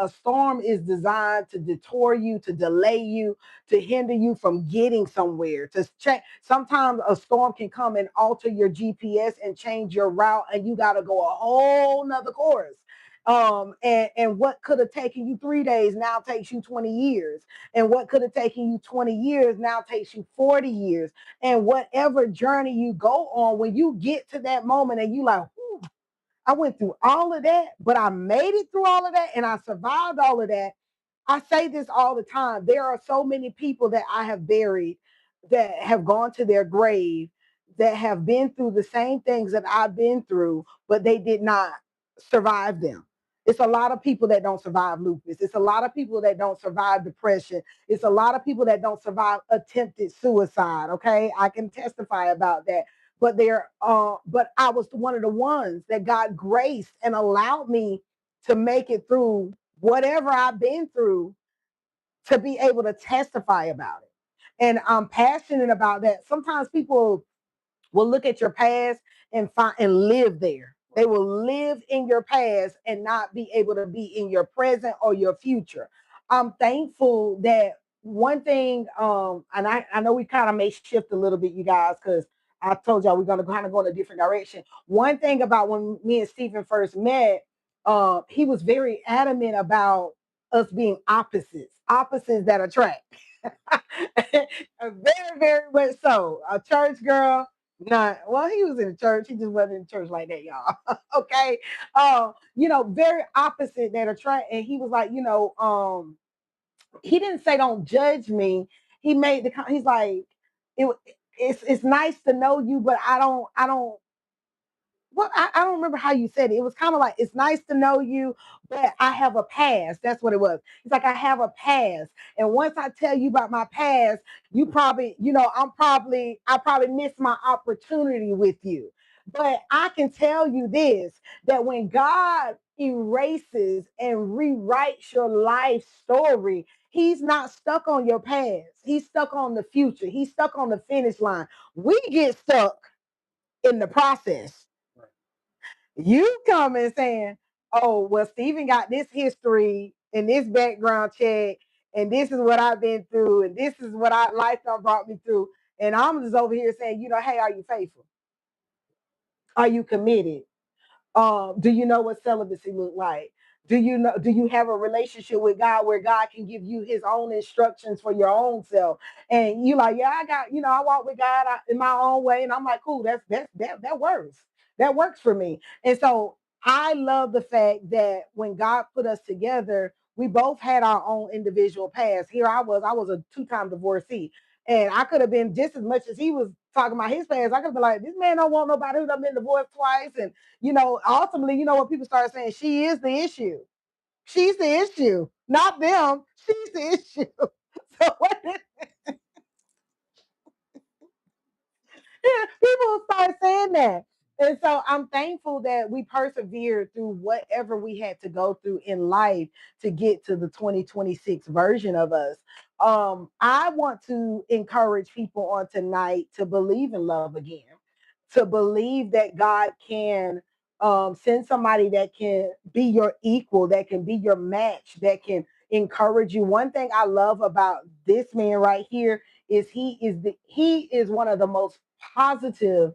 is designed to detour you, to delay you, to hinder you from getting somewhere, to check. Sometimes a storm can come and alter your GPS and change your route, and you got to go a whole nother course. And what could have taken you 3 days now takes you 20 years. And what could have taken you 20 years now takes you 40 years. And whatever journey you go on, when you get to that moment and you like, I went through all of that, but I made it through all of that and I survived all of that. I say this all the time. There are so many people that I have buried that have gone to their grave that have been through the same things that I've been through, but they did not survive them. It's a lot of people that don't survive lupus. It's a lot of people that don't survive depression. It's a lot of people that don't survive attempted suicide. Okay. I can testify about that. But I was one of the ones that got grace and allowed me to make it through whatever I've been through to be able to testify about it. And I'm passionate about that. Sometimes people will look at your past and find and live there. They will live in your past and not be able to be in your present or your future. I'm thankful that one thing, and I know we kind of may shift a little bit, you guys, because I told y'all we're gonna kind of go in a different direction. One thing about when me and Stephen first met, he was very adamant about us being opposites, opposites that attract. Very, very much so. A church girl, not well, he was in the church, he just wasn't in church like that, y'all. Okay. Very opposite that attract, and he was like, he didn't say don't judge me. He made he's like, it, it's nice to know you, but I don't well, I don't remember how you said it. It was kind of like, it's nice to know you, but I have a past. That's what it was. It's like, I have a past. And once I tell you about my past, you probably, I probably missed my opportunity with you. But I can tell you this, that when God erases and rewrites your life story, He's not stuck on your past. He's stuck on the future. He's stuck on the finish line. We get stuck in the process. You come and saying, oh, well, Stephen got this history and this background check, and this is what I've been through, and this is what life done brought me through. And I'm just over here saying, hey, are you faithful? Are you committed? Do you know what celibacy look like? Do you have a relationship with God where God can give you his own instructions for your own self? And you like, yeah, I got, I walk with God in my own way. And I'm like, cool, that works. That works for me. And so I love the fact that when God put us together, we both had our own individual paths. Here I was a two-time divorcee. And I could have been just as much as he was talking about his past, I could be like, this man don't want nobody who done been divorced twice. And, ultimately, what people start saying? She is the issue. She's the issue, not them. She's the issue. So what people start saying that. And so I'm thankful that we persevered through whatever we had to go through in life to get to the 2026 version of us. I want to encourage people on tonight to believe in love again, to believe that God can send somebody that can be your equal, that can be your match, that can encourage you. One thing I love about this man right here is he is one of the positive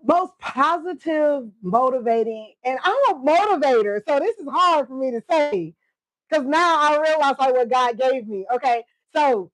most positive, motivating, and I'm a motivator, so this is hard for me to say because now I realize like what God gave me. Okay, so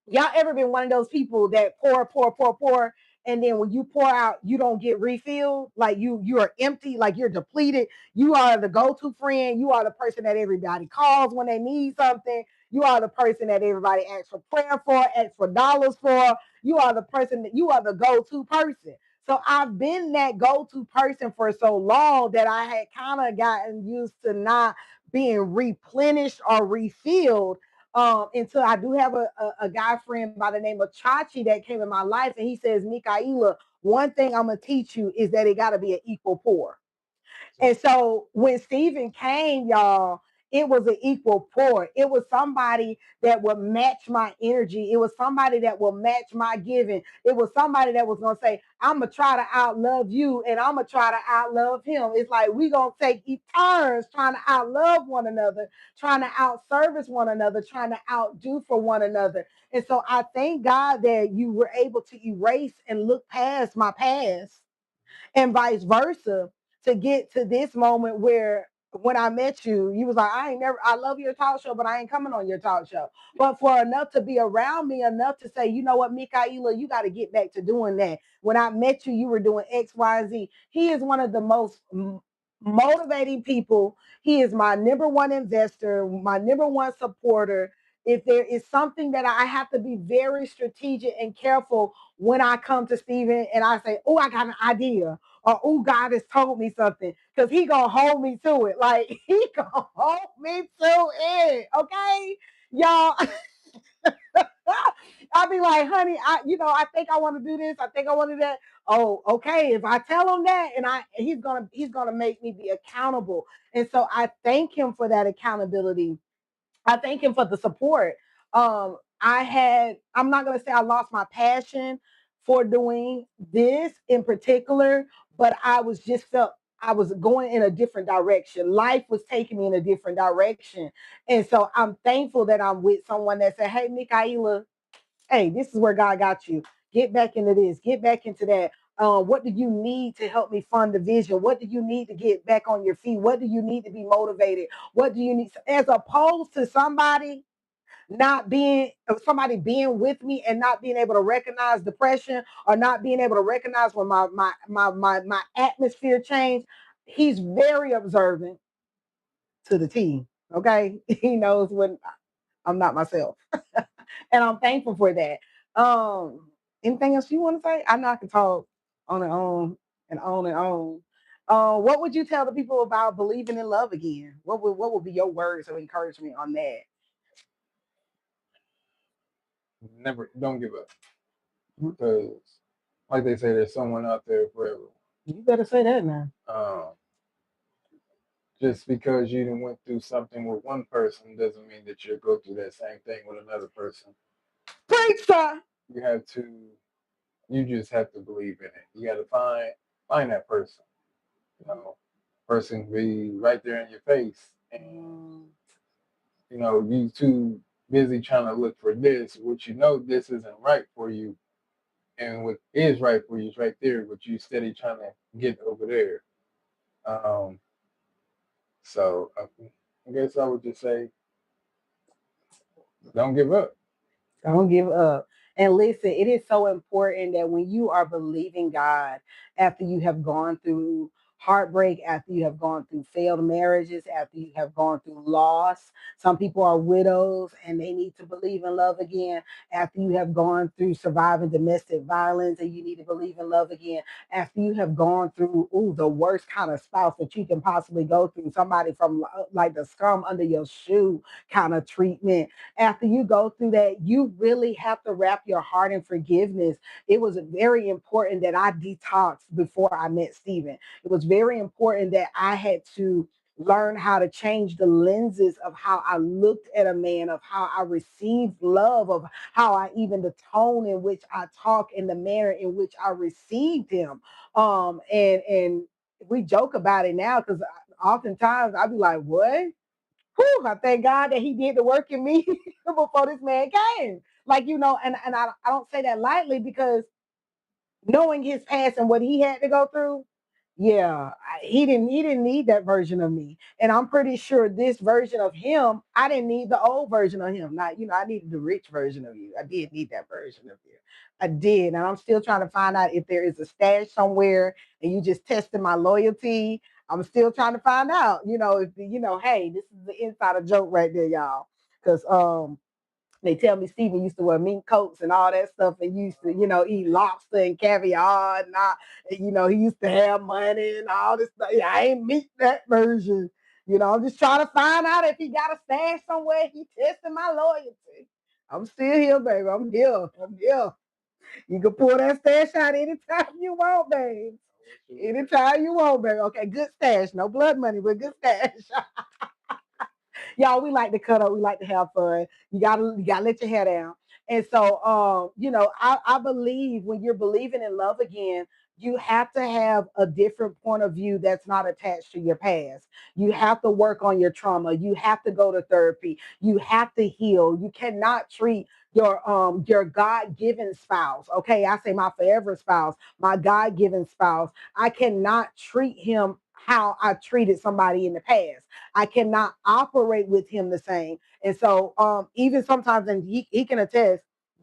y'all ever been one of those people that pour, and then when you pour out, you don't get refilled? Like you are empty, like you're depleted. You are the go-to friend. You are the person that everybody calls when they need something. You are the person that everybody asks for prayer for, asks for dollars for. You are the person that you are the go-to person. So I've been that go-to person for so long that I had kind of gotten used to not being replenished or refilled until I do have a guy friend by the name of Chachi that came in my life, and he says, Mikaela, one thing I'm gonna teach you is that it got to be an equal pour. And so when Stephen came, y'all, it was an equal pour. It was somebody that would match my energy. It was somebody that will match my giving. It was somebody that was going to say, I'm going to try to outlove you and I'm going to try to outlove him. It's like we going to take turns trying to outlove one another, trying to outservice one another, trying to outdo for one another. And so I thank God that you were able to erase and look past my past and vice versa to get to this moment where when I met you, you was like, I love your talk show, but I ain't coming on your talk show. But for enough to be around me, enough to say, you know what, Mikaela, you got to get back to doing that. When I met you, you were doing X, Y, Z. He is one of the most motivating people. He is my number one investor, my number one supporter. If there is something that I have to be very strategic and careful when I come to Stephen and I say, oh, I got an idea, or oh, God has told me something, because he gonna hold me to it. Like he gonna hold me to it. Okay, y'all. I'll be like, honey, I think I want to do this. I think I want to do that. Oh, okay. If I tell him that, and he's gonna make me be accountable. And so I thank him for that accountability. I thank him for the support. I'm not gonna say I lost my passion for doing this in particular, but I was going in a different direction. Life was taking me in a different direction. And so I'm thankful that I'm with someone that said, hey, Mikaela, hey, this is where God got you. Get back into this, get back into that. What do you need to help me fund the vision? What do you need to get back on your feet? What do you need to be motivated? What do you need? As opposed to somebody being with me and not being able to recognize depression or not being able to recognize when my atmosphere changed. He's very observant to the T. Okay. He knows when I'm not myself. And I'm thankful for that. Anything else you want to say? I know I can talk on and on and on and on. What would you tell the people about believing in love again? What would be your words of encouragement on that? Never, don't give up, Mhm. because, like they say, there's someone out there for everyone. You better say that now. Um, just because you didn't went through something with one person doesn't mean that you'll go through that same thing with another person. Preach, sir. You have to, you just have to believe in it. You got to find that person. You know, person be right there in your face, and you too busy trying to look for this, which this isn't right for you, and what is right for you is right there, but you steady trying to get over there. Um, so I guess I would just say, don't give up. Don't give up. And listen, it is so important that when you are believing God after you have gone through heartbreak, after you have gone through failed marriages, after you have gone through loss. Some people are widows and they need to believe in love again. After you have gone through surviving domestic violence and you need to believe in love again. After you have gone through, the worst kind of spouse that you can possibly go through, somebody from like the scum under your shoe kind of treatment. After you go through that, you really have to wrap your heart in forgiveness. It was very important that I detoxed before I met Stephen. It was very important that I had to learn how to change the lenses of how I looked at a man, of how I received love, of how I even the tone in which I talk and the manner in which I received him. And we joke about it now because oftentimes I'd be like, what? Whew, I thank God that he did the work in me before this man came. Like, and I don't say that lightly because knowing his past and what he had to go through, yeah, he didn't need that version of me. And I'm pretty sure this version of him, I didn't need the old version of him. Not, I needed the rich version of you. I did need that version of you. I did. And I'm still trying to find out if there is a stash somewhere and you just testing my loyalty. I'm still trying to find out, if hey, this is the insider joke right there, y'all. Because they tell me Stephen used to wear mink coats and all that stuff and used to, eat lobster and caviar he used to have money and all this stuff. Yeah, I ain't meet that version. I'm just trying to find out if he got a stash somewhere. He testing my loyalty. I'm still here, baby. I'm here. I'm here. You can pull that stash out anytime you want, babe. Anytime you want, baby. Okay, good stash. No blood money, but good stash. Y'all, we like to cut up, we like to have fun. You gotta let your hair down. And so I believe when you're believing in love again, you have to have a different point of view that's not attached to your past. You have to work on your trauma. You have to go to therapy. You have to heal. You cannot treat your God-given spouse. Okay, I say my forever spouse, my God-given spouse. I cannot treat him how I treated somebody in the past. I cannot operate with him the same. And so even sometimes, and he can attest,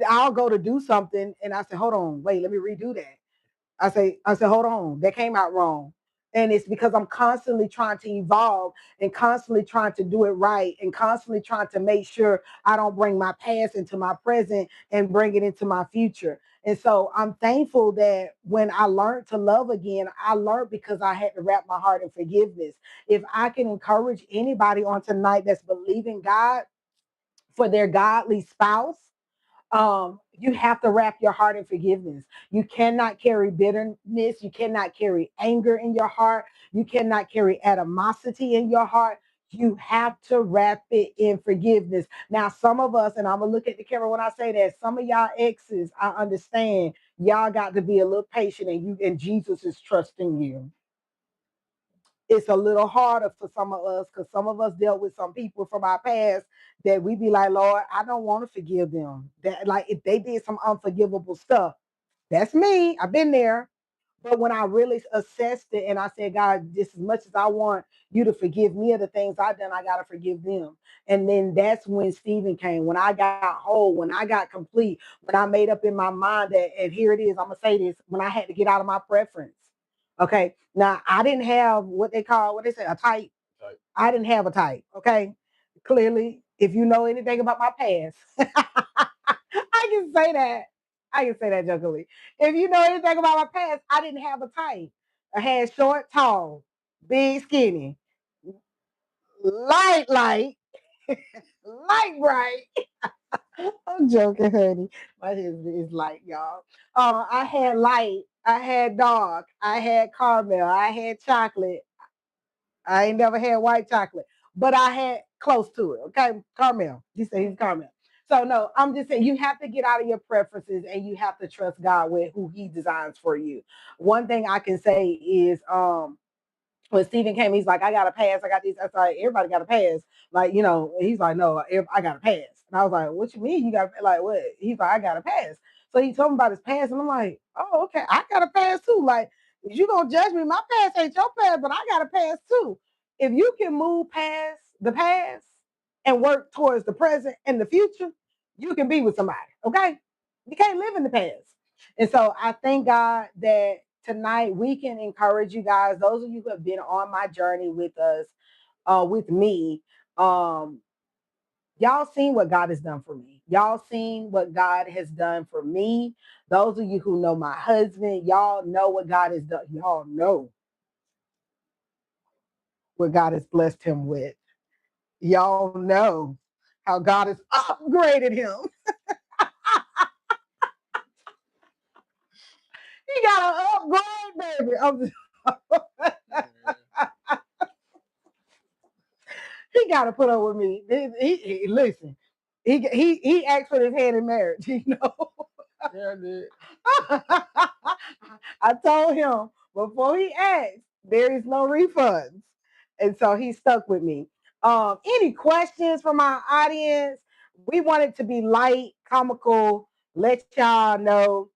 I'll go to do something and I say, hold on, wait, let me redo that. I say, hold on, that came out wrong. And it's because I'm constantly trying to evolve and constantly trying to do it right and constantly trying to make sure I don't bring my past into my present and bring it into my future. And so I'm thankful that when I learned to love again, I learned because I had to wrap my heart in forgiveness. If I can encourage anybody on tonight that's believing God for their godly spouse, you have to wrap your heart in forgiveness. You cannot carry bitterness. You cannot carry anger in your heart. You cannot carry animosity in your heart. You have to wrap it in forgiveness. Now, some of us, and I'm gonna look at the camera when I say that, some of y'all exes, I understand, y'all got to be a little patient, and Jesus is trusting you. It's a little harder for some of us because some of us dealt with some people from our past that we be like, Lord, I don't want to forgive them. That like if they did some unforgivable stuff. That's me. I've been there. But when I really assessed it and I said, God, just as much as I want you to forgive me of the things I've done, I gotta forgive them. And then that's when Stephen came, when I got whole, when I got complete, when I made up in my mind that, and here it is, I'm gonna say this, when I had to get out of my preference. Okay. Now I didn't have what they say, a type. I didn't have a type. Okay. Clearly, if you know anything about my past, I can say that. I can say that jokingly. If you know anything about my past, I didn't have a type. I had short, tall, big, skinny, light, light, bright. I'm joking, honey. My hair is light, y'all. I had light, I had dark, I had caramel, I had chocolate. I ain't never had white chocolate, but I had close to it. Okay, caramel. You say he's caramel. So no, I'm just saying you have to get out of your preferences and you have to trust God with who He designs for you. One thing I can say is, when Stephen came, he's like, I got to pass. I got these. I was like, everybody got to pass. Like, he's like, no, I got to pass. And I was like, what you mean you got to, like, what? He's like, I got to pass. So he told me about his past. And I'm like, oh, okay. I got to pass too. Like, you going to judge me. My past ain't your past, but I got to pass too. If you can move past the past and work towards the present and the future, you can be with somebody. Okay. You can't live in the past. And so I thank God that tonight we can encourage you guys, those of you who have been on my journey with us, with me. Y'all seen what God has done for me. Y'all seen what God has done for me. Those of you who know my husband, y'all know what God has done. Y'all know what God has blessed him with. Y'all know how God has upgraded him. He got an upgrade, baby. He got to put up with me. Listen, he asked for his hand in marriage. You know. Yeah, I did. I told him before he asked, there is no refunds, and so he stuck with me. Any questions from our audience? We want it to be light, comical. Let y'all know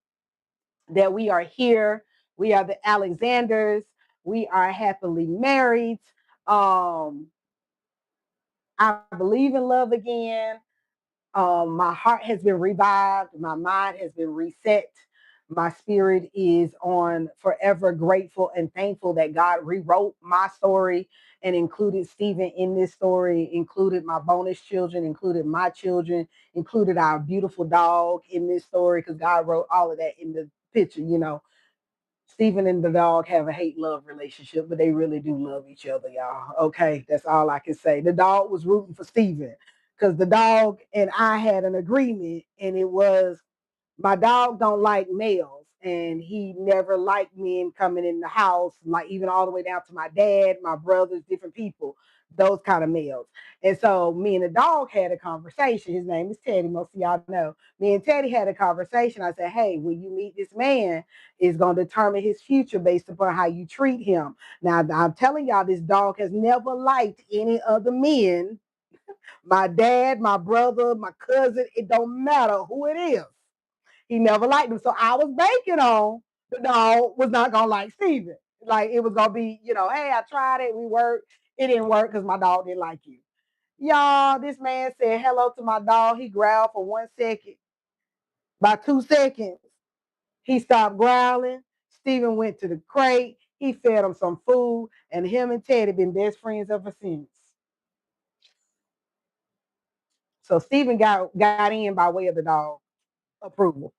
that we are here. We are the Alexanders. We are happily married. I believe in love again. My heart has been revived. My mind has been reset. My spirit is on forever grateful and thankful that God rewrote my story and included Stephen in this story, included my bonus children, included my children, included our beautiful dog in this story, because God wrote all of that in the picture, you know. Stephen and the dog have a hate love relationship, but they really do love each other, y'all. Okay, that's all I can say. The dog was rooting for Stephen because the dog and I had an agreement, and it was my dog don't like males, and he never liked men coming in the house, like even all the way down to my dad, my brothers, different people, those kind of males. And so me and the dog had a conversation. His name is Teddy. Most of y'all know. Me and Teddy had a conversation. I said, hey, when you meet this man, it's going to determine his future based upon how you treat him. Now, I'm telling y'all, this dog has never liked any other men. My dad, my brother, my cousin, it don't matter who it is. He never liked him. So I was banking on the dog was not gonna like Steven. Like it was gonna be, you know, hey, I tried it, we worked. It didn't work because my dog didn't like you. Y'all, this man said hello to my dog. He growled for 1 second. By 2 seconds, he stopped growling. Steven went to the crate. He fed him some food, and him and Teddy been best friends ever since. So Steven got in by way of the dog approval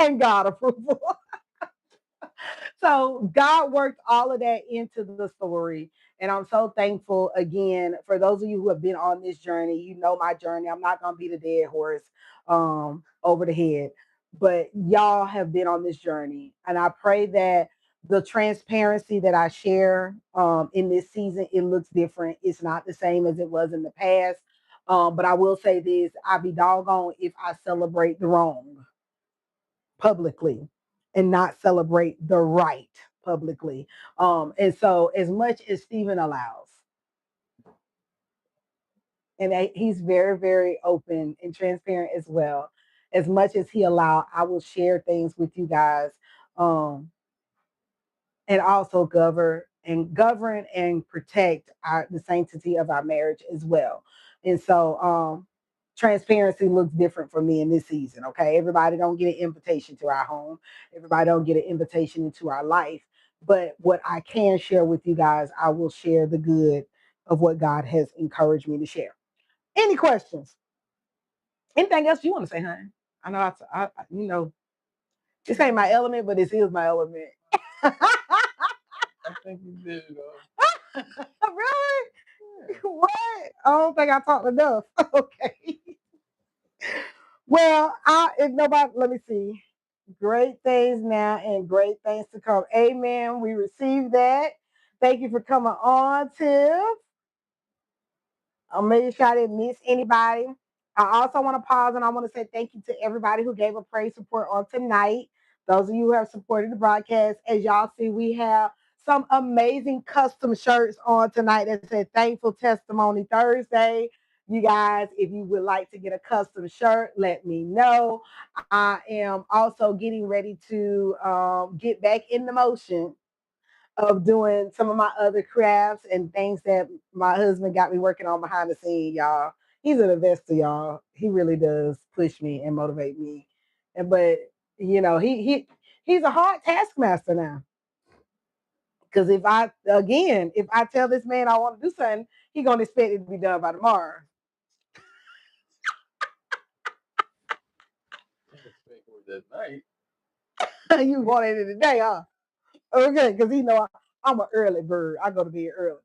and God approval. So God worked all of that into the story. And I'm so thankful again for those of you who have been on this journey. You know my journey. I'm not gonna be the dead horse over the head, but y'all have been on this journey. And I pray that the transparency that I share in this season, it looks different. It's not the same as it was in the past. But I will say this, I'll be doggone if I celebrate the wrong publicly and not celebrate the right publicly. And so, as much as Stephen allows, and he's very, very open and transparent as well, as much as he allowed, I will share things with you guys. Um, and also govern and protect the sanctity of our marriage as well. And so transparency looks different for me in this season. Okay. Everybody don't get an invitation to our home. Everybody don't get an invitation into our life. But what I can share with you guys, I will share the good of what God has encouraged me to share. Any questions? Anything else you want to say, honey? I know you know, this ain't my element, but this is my element. I think you did it all. Really? Yeah. What? I don't think I talked enough. Okay. Well, if nobody, let me see. Great things now and great things to come. Amen. We received that. Thank you for coming on, Tiff. I'll make sure I didn't miss anybody. I also want to pause and I want to say thank you to everybody who gave a praise support on tonight. Those of you who have supported the broadcast, as y'all see, we have some amazing custom shirts on tonight that said Thankful Testimony Thursday. You guys, if you would like to get a custom shirt, let me know. I am also getting ready to get back in the motion of doing some of my other crafts and things that my husband got me working on behind the scene, y'all. He's an investor, y'all. He really does push me and motivate me. And but you know, he He's a hard taskmaster now. Because if I tell this man I want to do something, he gonna expect it to be done by tomorrow. That night. You want it today, huh? Okay, because he know I'm an early bird. I go to bed early.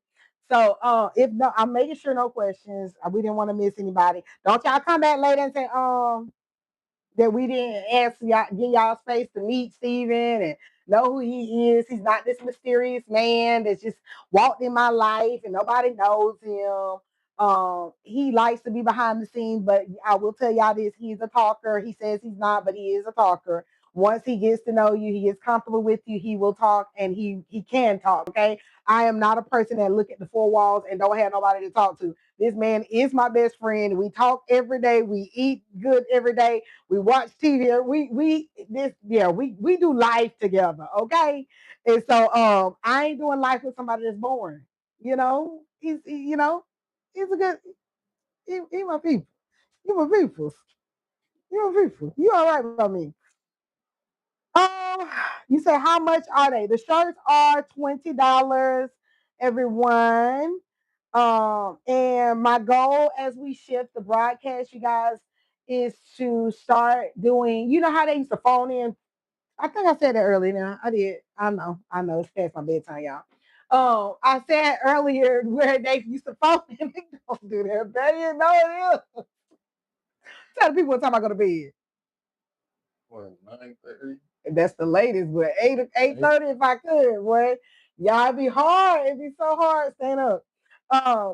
So if no, I'm making sure no questions. We didn't want to miss anybody. Don't y'all come back later and say that we didn't ask y'all, give y'all space to meet Steven and know who he is. He's not this mysterious man that's just walked in my life and nobody knows him. He likes to be behind the scenes, but I will tell y'all this: he's a talker. He says he's not, but he is a talker. Once he gets to know you, he gets comfortable with you, he will talk and he can talk. Okay. I am not a person that look at the four walls and don't have nobody to talk to. This man is my best friend. We talk every day. We eat good every day. We watch TV. We do life together, okay? And so I ain't doing life with somebody that's boring. He's a good he my people. You my people. You my people. You all right by me. Um, you say how much are they? The shirts are $20, everyone. And my goal as we shift the broadcast, you guys, is to start doing, you know how they used to phone in. I think I said that earlier now. I did. I know. It's past my bedtime, y'all. I said earlier where they used to phone in. Don't do that. Better know it is. Tell the people what time I go to bed. What, 9:30? That's the latest, but 8:30 if I could, boy. Y'all it'd be hard. It'd be so hard staying up.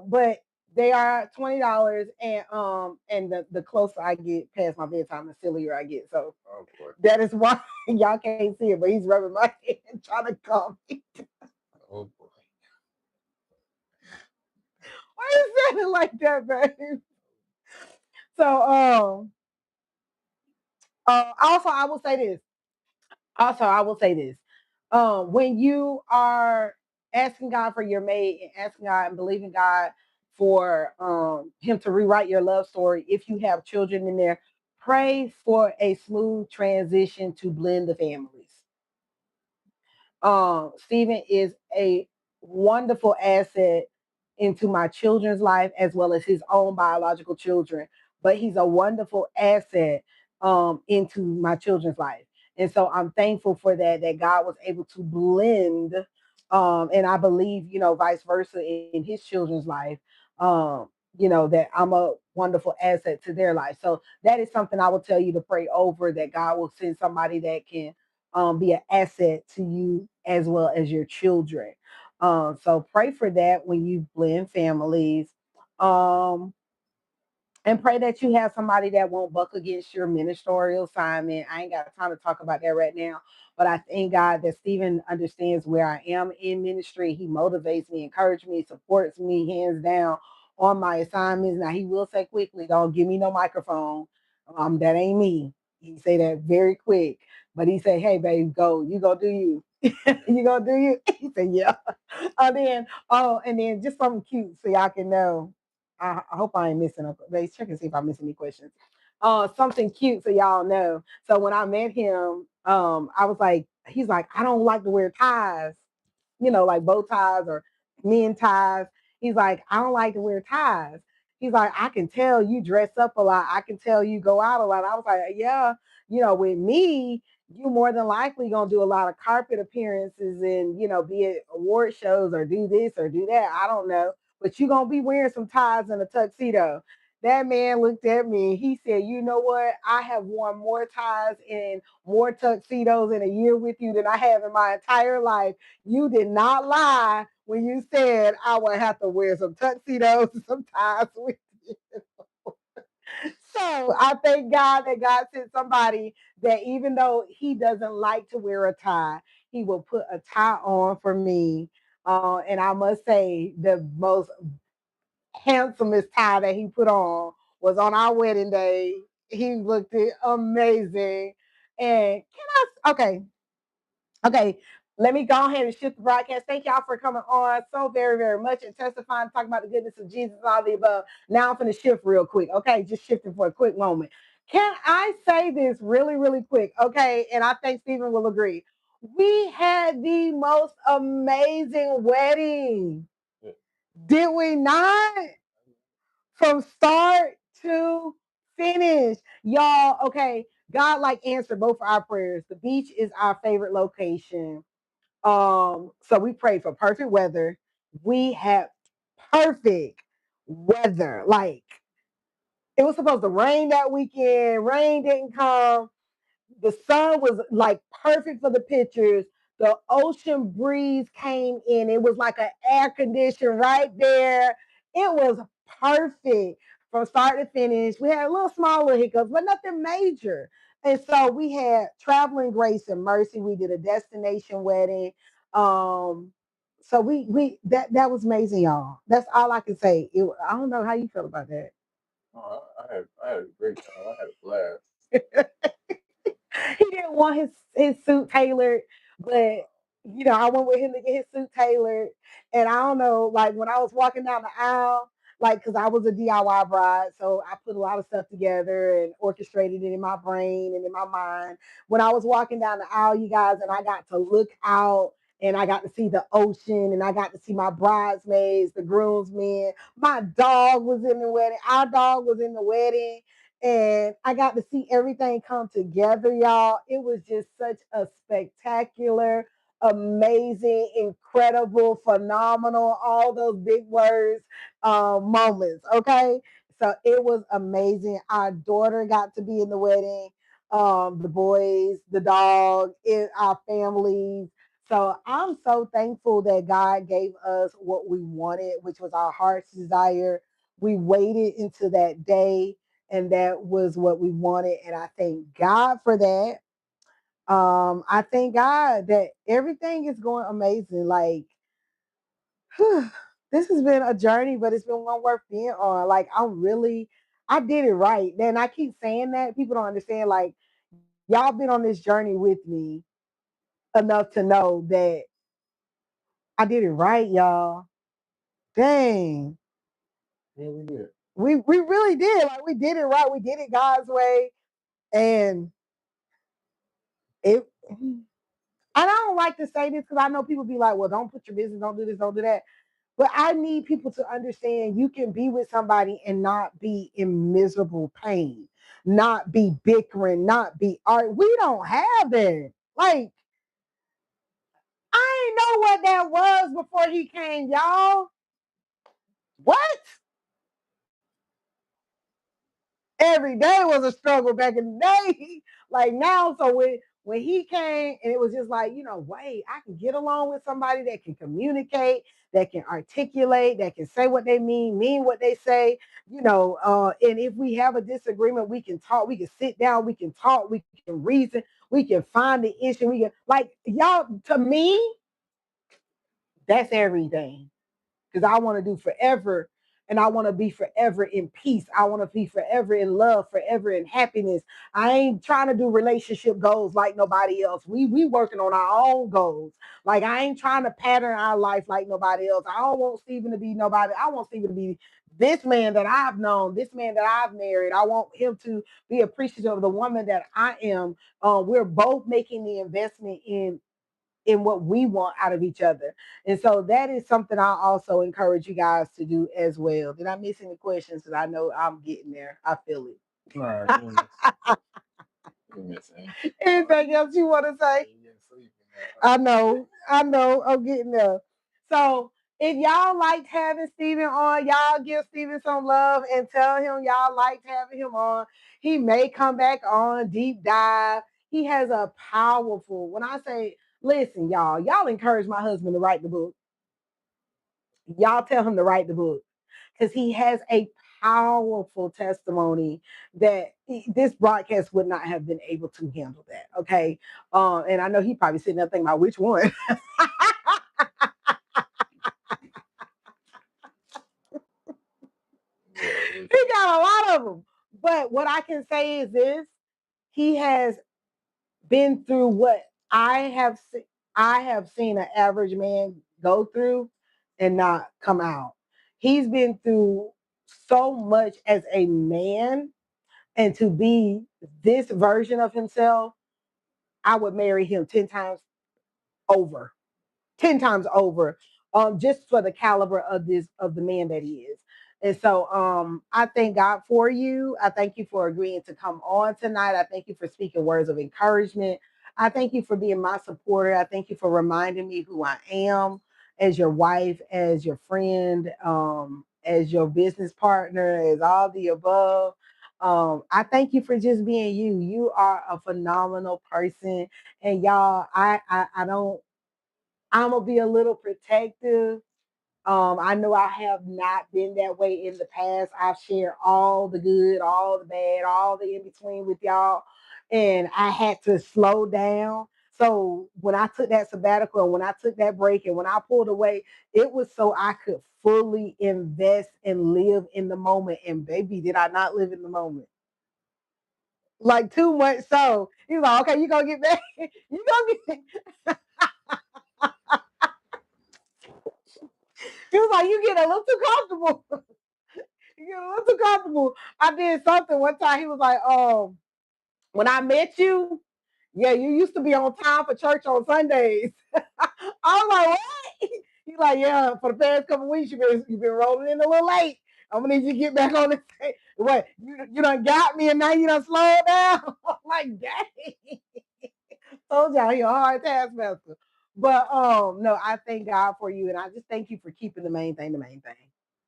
But they are $20 and the closer I get past my bedtime, the sillier I get. So that is why y'all can't see it, but he's rubbing my hand trying to calm me. Oh boy. Why you saying it like that, babe? So also I will say this. Also, I will say this. When you are asking God for your mate and asking God and believing God for him to rewrite your love story, if you have children in there, pray for a smooth transition to blend the families. Stephen is a wonderful asset into my children's life as well as his own biological children. But he's a wonderful asset into my children's life. And so I'm thankful for that God was able to blend. And I believe, vice versa in his children's life, that I'm a wonderful asset to their life. So that is something I will tell you to pray over, that God will send somebody that can be an asset to you as well as your children. So pray for that when you blend families. Um, and pray that you have somebody that won't buck against your ministerial assignment. I ain't got time to talk about that right now, but I thank God that Stephen understands where I am in ministry. He motivates me, encourages me, supports me hands down on my assignments. Now he will say quickly, "Don't give me no microphone. That ain't me." He say that very quick, but he say, "Hey, babe, go. You go do you. You go do you." He said, "Yeah." And then just something cute so y'all can know. I hope I ain't missing a. Let's check and see if I miss any questions. Something cute so y'all know. So when I met him, I was like, he's like, I don't like to wear ties, like bow ties or men ties. He's like, I don't like to wear ties. He's like, I can tell you dress up a lot. I can tell you go out a lot. I was like, yeah, with me, you more than likely gonna do a lot of carpet appearances and be at award shows or do this or do that. I don't know, but you're gonna be wearing some ties and a tuxedo. That man looked at me. He said, "You know what? I have worn more ties and more tuxedos in a year with you than I have in my entire life. You did not lie when you said I would have to wear some tuxedos and some ties with you." So I thank God that God sent somebody that even though he doesn't like to wear a tie, he will put a tie on for me. And I must say, the most handsomest tie that he put on was on our wedding day. He looked amazing. And okay, let me go ahead and shift the broadcast. Thank y'all for coming on so very, very much and testifying, talking about the goodness of Jesus and all the above. Now I'm going to shift real quick. Okay, just shifting for a quick moment. Can I say this really, really quick? Okay, and I think Stephen will agree. We had the most amazing wedding, did we not? From start to finish, y'all. Okay, God like answered both of our prayers. The beach is our favorite location. So we prayed for perfect weather. We had perfect weather. Like it was supposed to rain that weekend. Rain didn't come. The sun was like perfect for the pictures. The ocean breeze came in. It was like an air condition right there. It was perfect from start to finish. We had a little smaller hiccups, but nothing major. And so we had traveling grace and mercy. We did a destination wedding. Um, so we that was amazing, y'all. That's all I can say. I don't know how you feel about that. Oh, I had a great time. I had a blast. He didn't want his suit tailored, but I went with him to get his suit tailored. And I don't know, like when I was walking down the aisle, like because I was a DIY bride, so I put a lot of stuff together and orchestrated it in my brain and in my mind. When I was walking down the aisle, you guys, and I got to look out and I got to see the ocean and I got to see my bridesmaids, the groomsmen. My dog was in the wedding. Our dog was in the wedding and I got to see everything come together, y'all. It was just such a spectacular, amazing, incredible, phenomenal, all those big words, moments. Okay. So it was amazing. Our daughter got to be in the wedding, the boys, the dog, our families. So I'm so thankful that God gave us what we wanted, which was our heart's desire. We waited into that day and that was what we wanted. And I thank God for that. I thank God that everything is going amazing. Like, whew, this has been a journey, but it's been one worth being on. Like, I did it right. Then I keep saying that people don't understand. Like, y'all been on this journey with me enough to know that I did it right, y'all. Dang. Yeah, we did. We really did. Like, we did it right. We did it God's way. And it and I don't like to say this because I know people be like, well, don't put your business, don't do this, don't do that. But I need people to understand you can be with somebody and not be in miserable pain, not be bickering, not be art. We don't have that. Like, I ain't know what that was before he came, y'all. What? Every day was a struggle back in the day. Like now, so when he came and it was just like, wait, I can get along with somebody that can communicate, that can articulate, that can say what they mean what they say, and if we have a disagreement, we can talk, we can sit down, we can talk, we can reason, we can find the issue, we can like y'all to me, that's everything because I want to do forever and I want to be forever in peace. I want to be forever in love, forever in happiness. I ain't trying to do relationship goals like nobody else. We working on our own goals. Like I ain't trying to pattern our life like nobody else. I don't want Stephen to be nobody. I want Stephen to be this man that I've known, this man that I've married. I want him to be appreciative of the woman that I am. We're both making the investment in what we want out of each other. And so that is something I also encourage you guys to do as well. Did I miss any questions? Because I know I'm getting there. I feel it. Nah, you didn't miss anything. Anything else you want to say? You getting sleepy now. I know, I'm getting there. So if y'all liked having Stephen on, y'all give Stephen some love and tell him y'all liked having him on. He may come back on deep dive. He has a powerful, when I say, listen, y'all encourage my husband to write the book. Y'all tell him to write the book because he has a powerful testimony that this broadcast would not have been able to handle that. Okay. And I know he probably sitting there thinking about which one. Yeah, He got a lot of them. But what I can say is this: he has been through what I have seen an average man go through and not come out. He's been through so much as a man and to be this version of himself, I would marry him 10 times over. 10 times over, just for the caliber of this of the man that he is. And so I thank God for you. I thank you for agreeing to come on tonight. I thank you for speaking words of encouragement. I thank you for being my supporter. I thank you for reminding me who I am as your wife, as your friend, as your business partner, as all the above. I thank you for just being you. You are a phenomenal person. And y'all, I don't I'm gonna be a little protective. I know I have not been that way in the past. I've shared all the good, all the bad, all the in between with y'all, and I had to slow down. So when I took that sabbatical, and when I took that break, and when I pulled away, it was so I could fully invest and live in the moment. And baby, did I not live in the moment? Like too much. So he was like, "Okay, you gonna get back? You gonna get?" He was like, "You get a little too comfortable." You get a little too comfortable. I did something one time. He was like, when I met you, yeah, you used to be on time for church on Sundays. I was like, what? He's like, yeah, for the past couple weeks, you've been rolling in a little late. I'm gonna need you to get back on the what you done got me and now you done slowed down. I'm like, dang. Told y'all he a hard taskmaster. But no, I thank God for you, and I just thank you for keeping the main thing the main thing.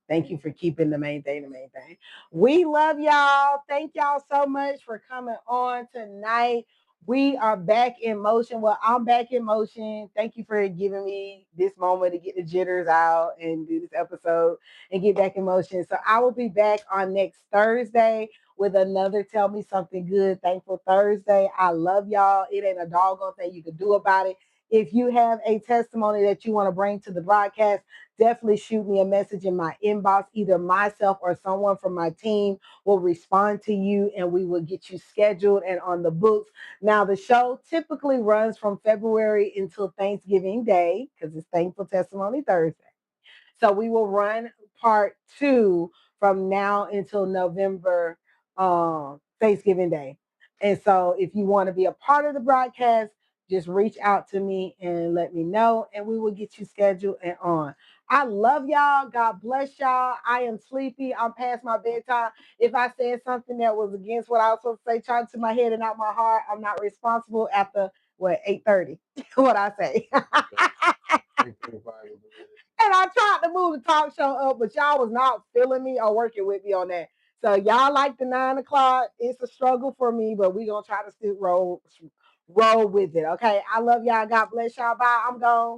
Thank you for keeping the main thing the main thing. We love y'all. Thank y'all so much for coming on tonight. We are back in motion. Well, I'm back in motion. Thank you for giving me this moment to get the jitters out and do this episode and get back in motion. So I will be back on next Thursday with another Tell Me Something Good Thankful Thursday. I love y'all. It ain't a doggone thing you can do about it. If you have a testimony that you want to bring to the broadcast, definitely shoot me a message in my inbox. Either myself or someone from my team will respond to you and we will get you scheduled and on the books. Now, the show typically runs from February until Thanksgiving Day because it's Thankful Testimony Thursday. So we will run part two from now until November, Thanksgiving Day. And so if you want to be a part of the broadcast, just reach out to me and let me know, and we will get you scheduled and on. I love y'all. God bless y'all. I am sleepy. I'm past my bedtime. If I said something that was against what I was supposed to say, trying to my head and not my heart, I'm not responsible after what 8:30. What I say. 8:45 is good. And I tried to move the talk show up, but y'all was not feeling me or working with me on that. So y'all like the 9 o'clock. It's a struggle for me, but we gonna try to still roll with it. Okay. I love y'all. God bless y'all. Bye. I'm gone.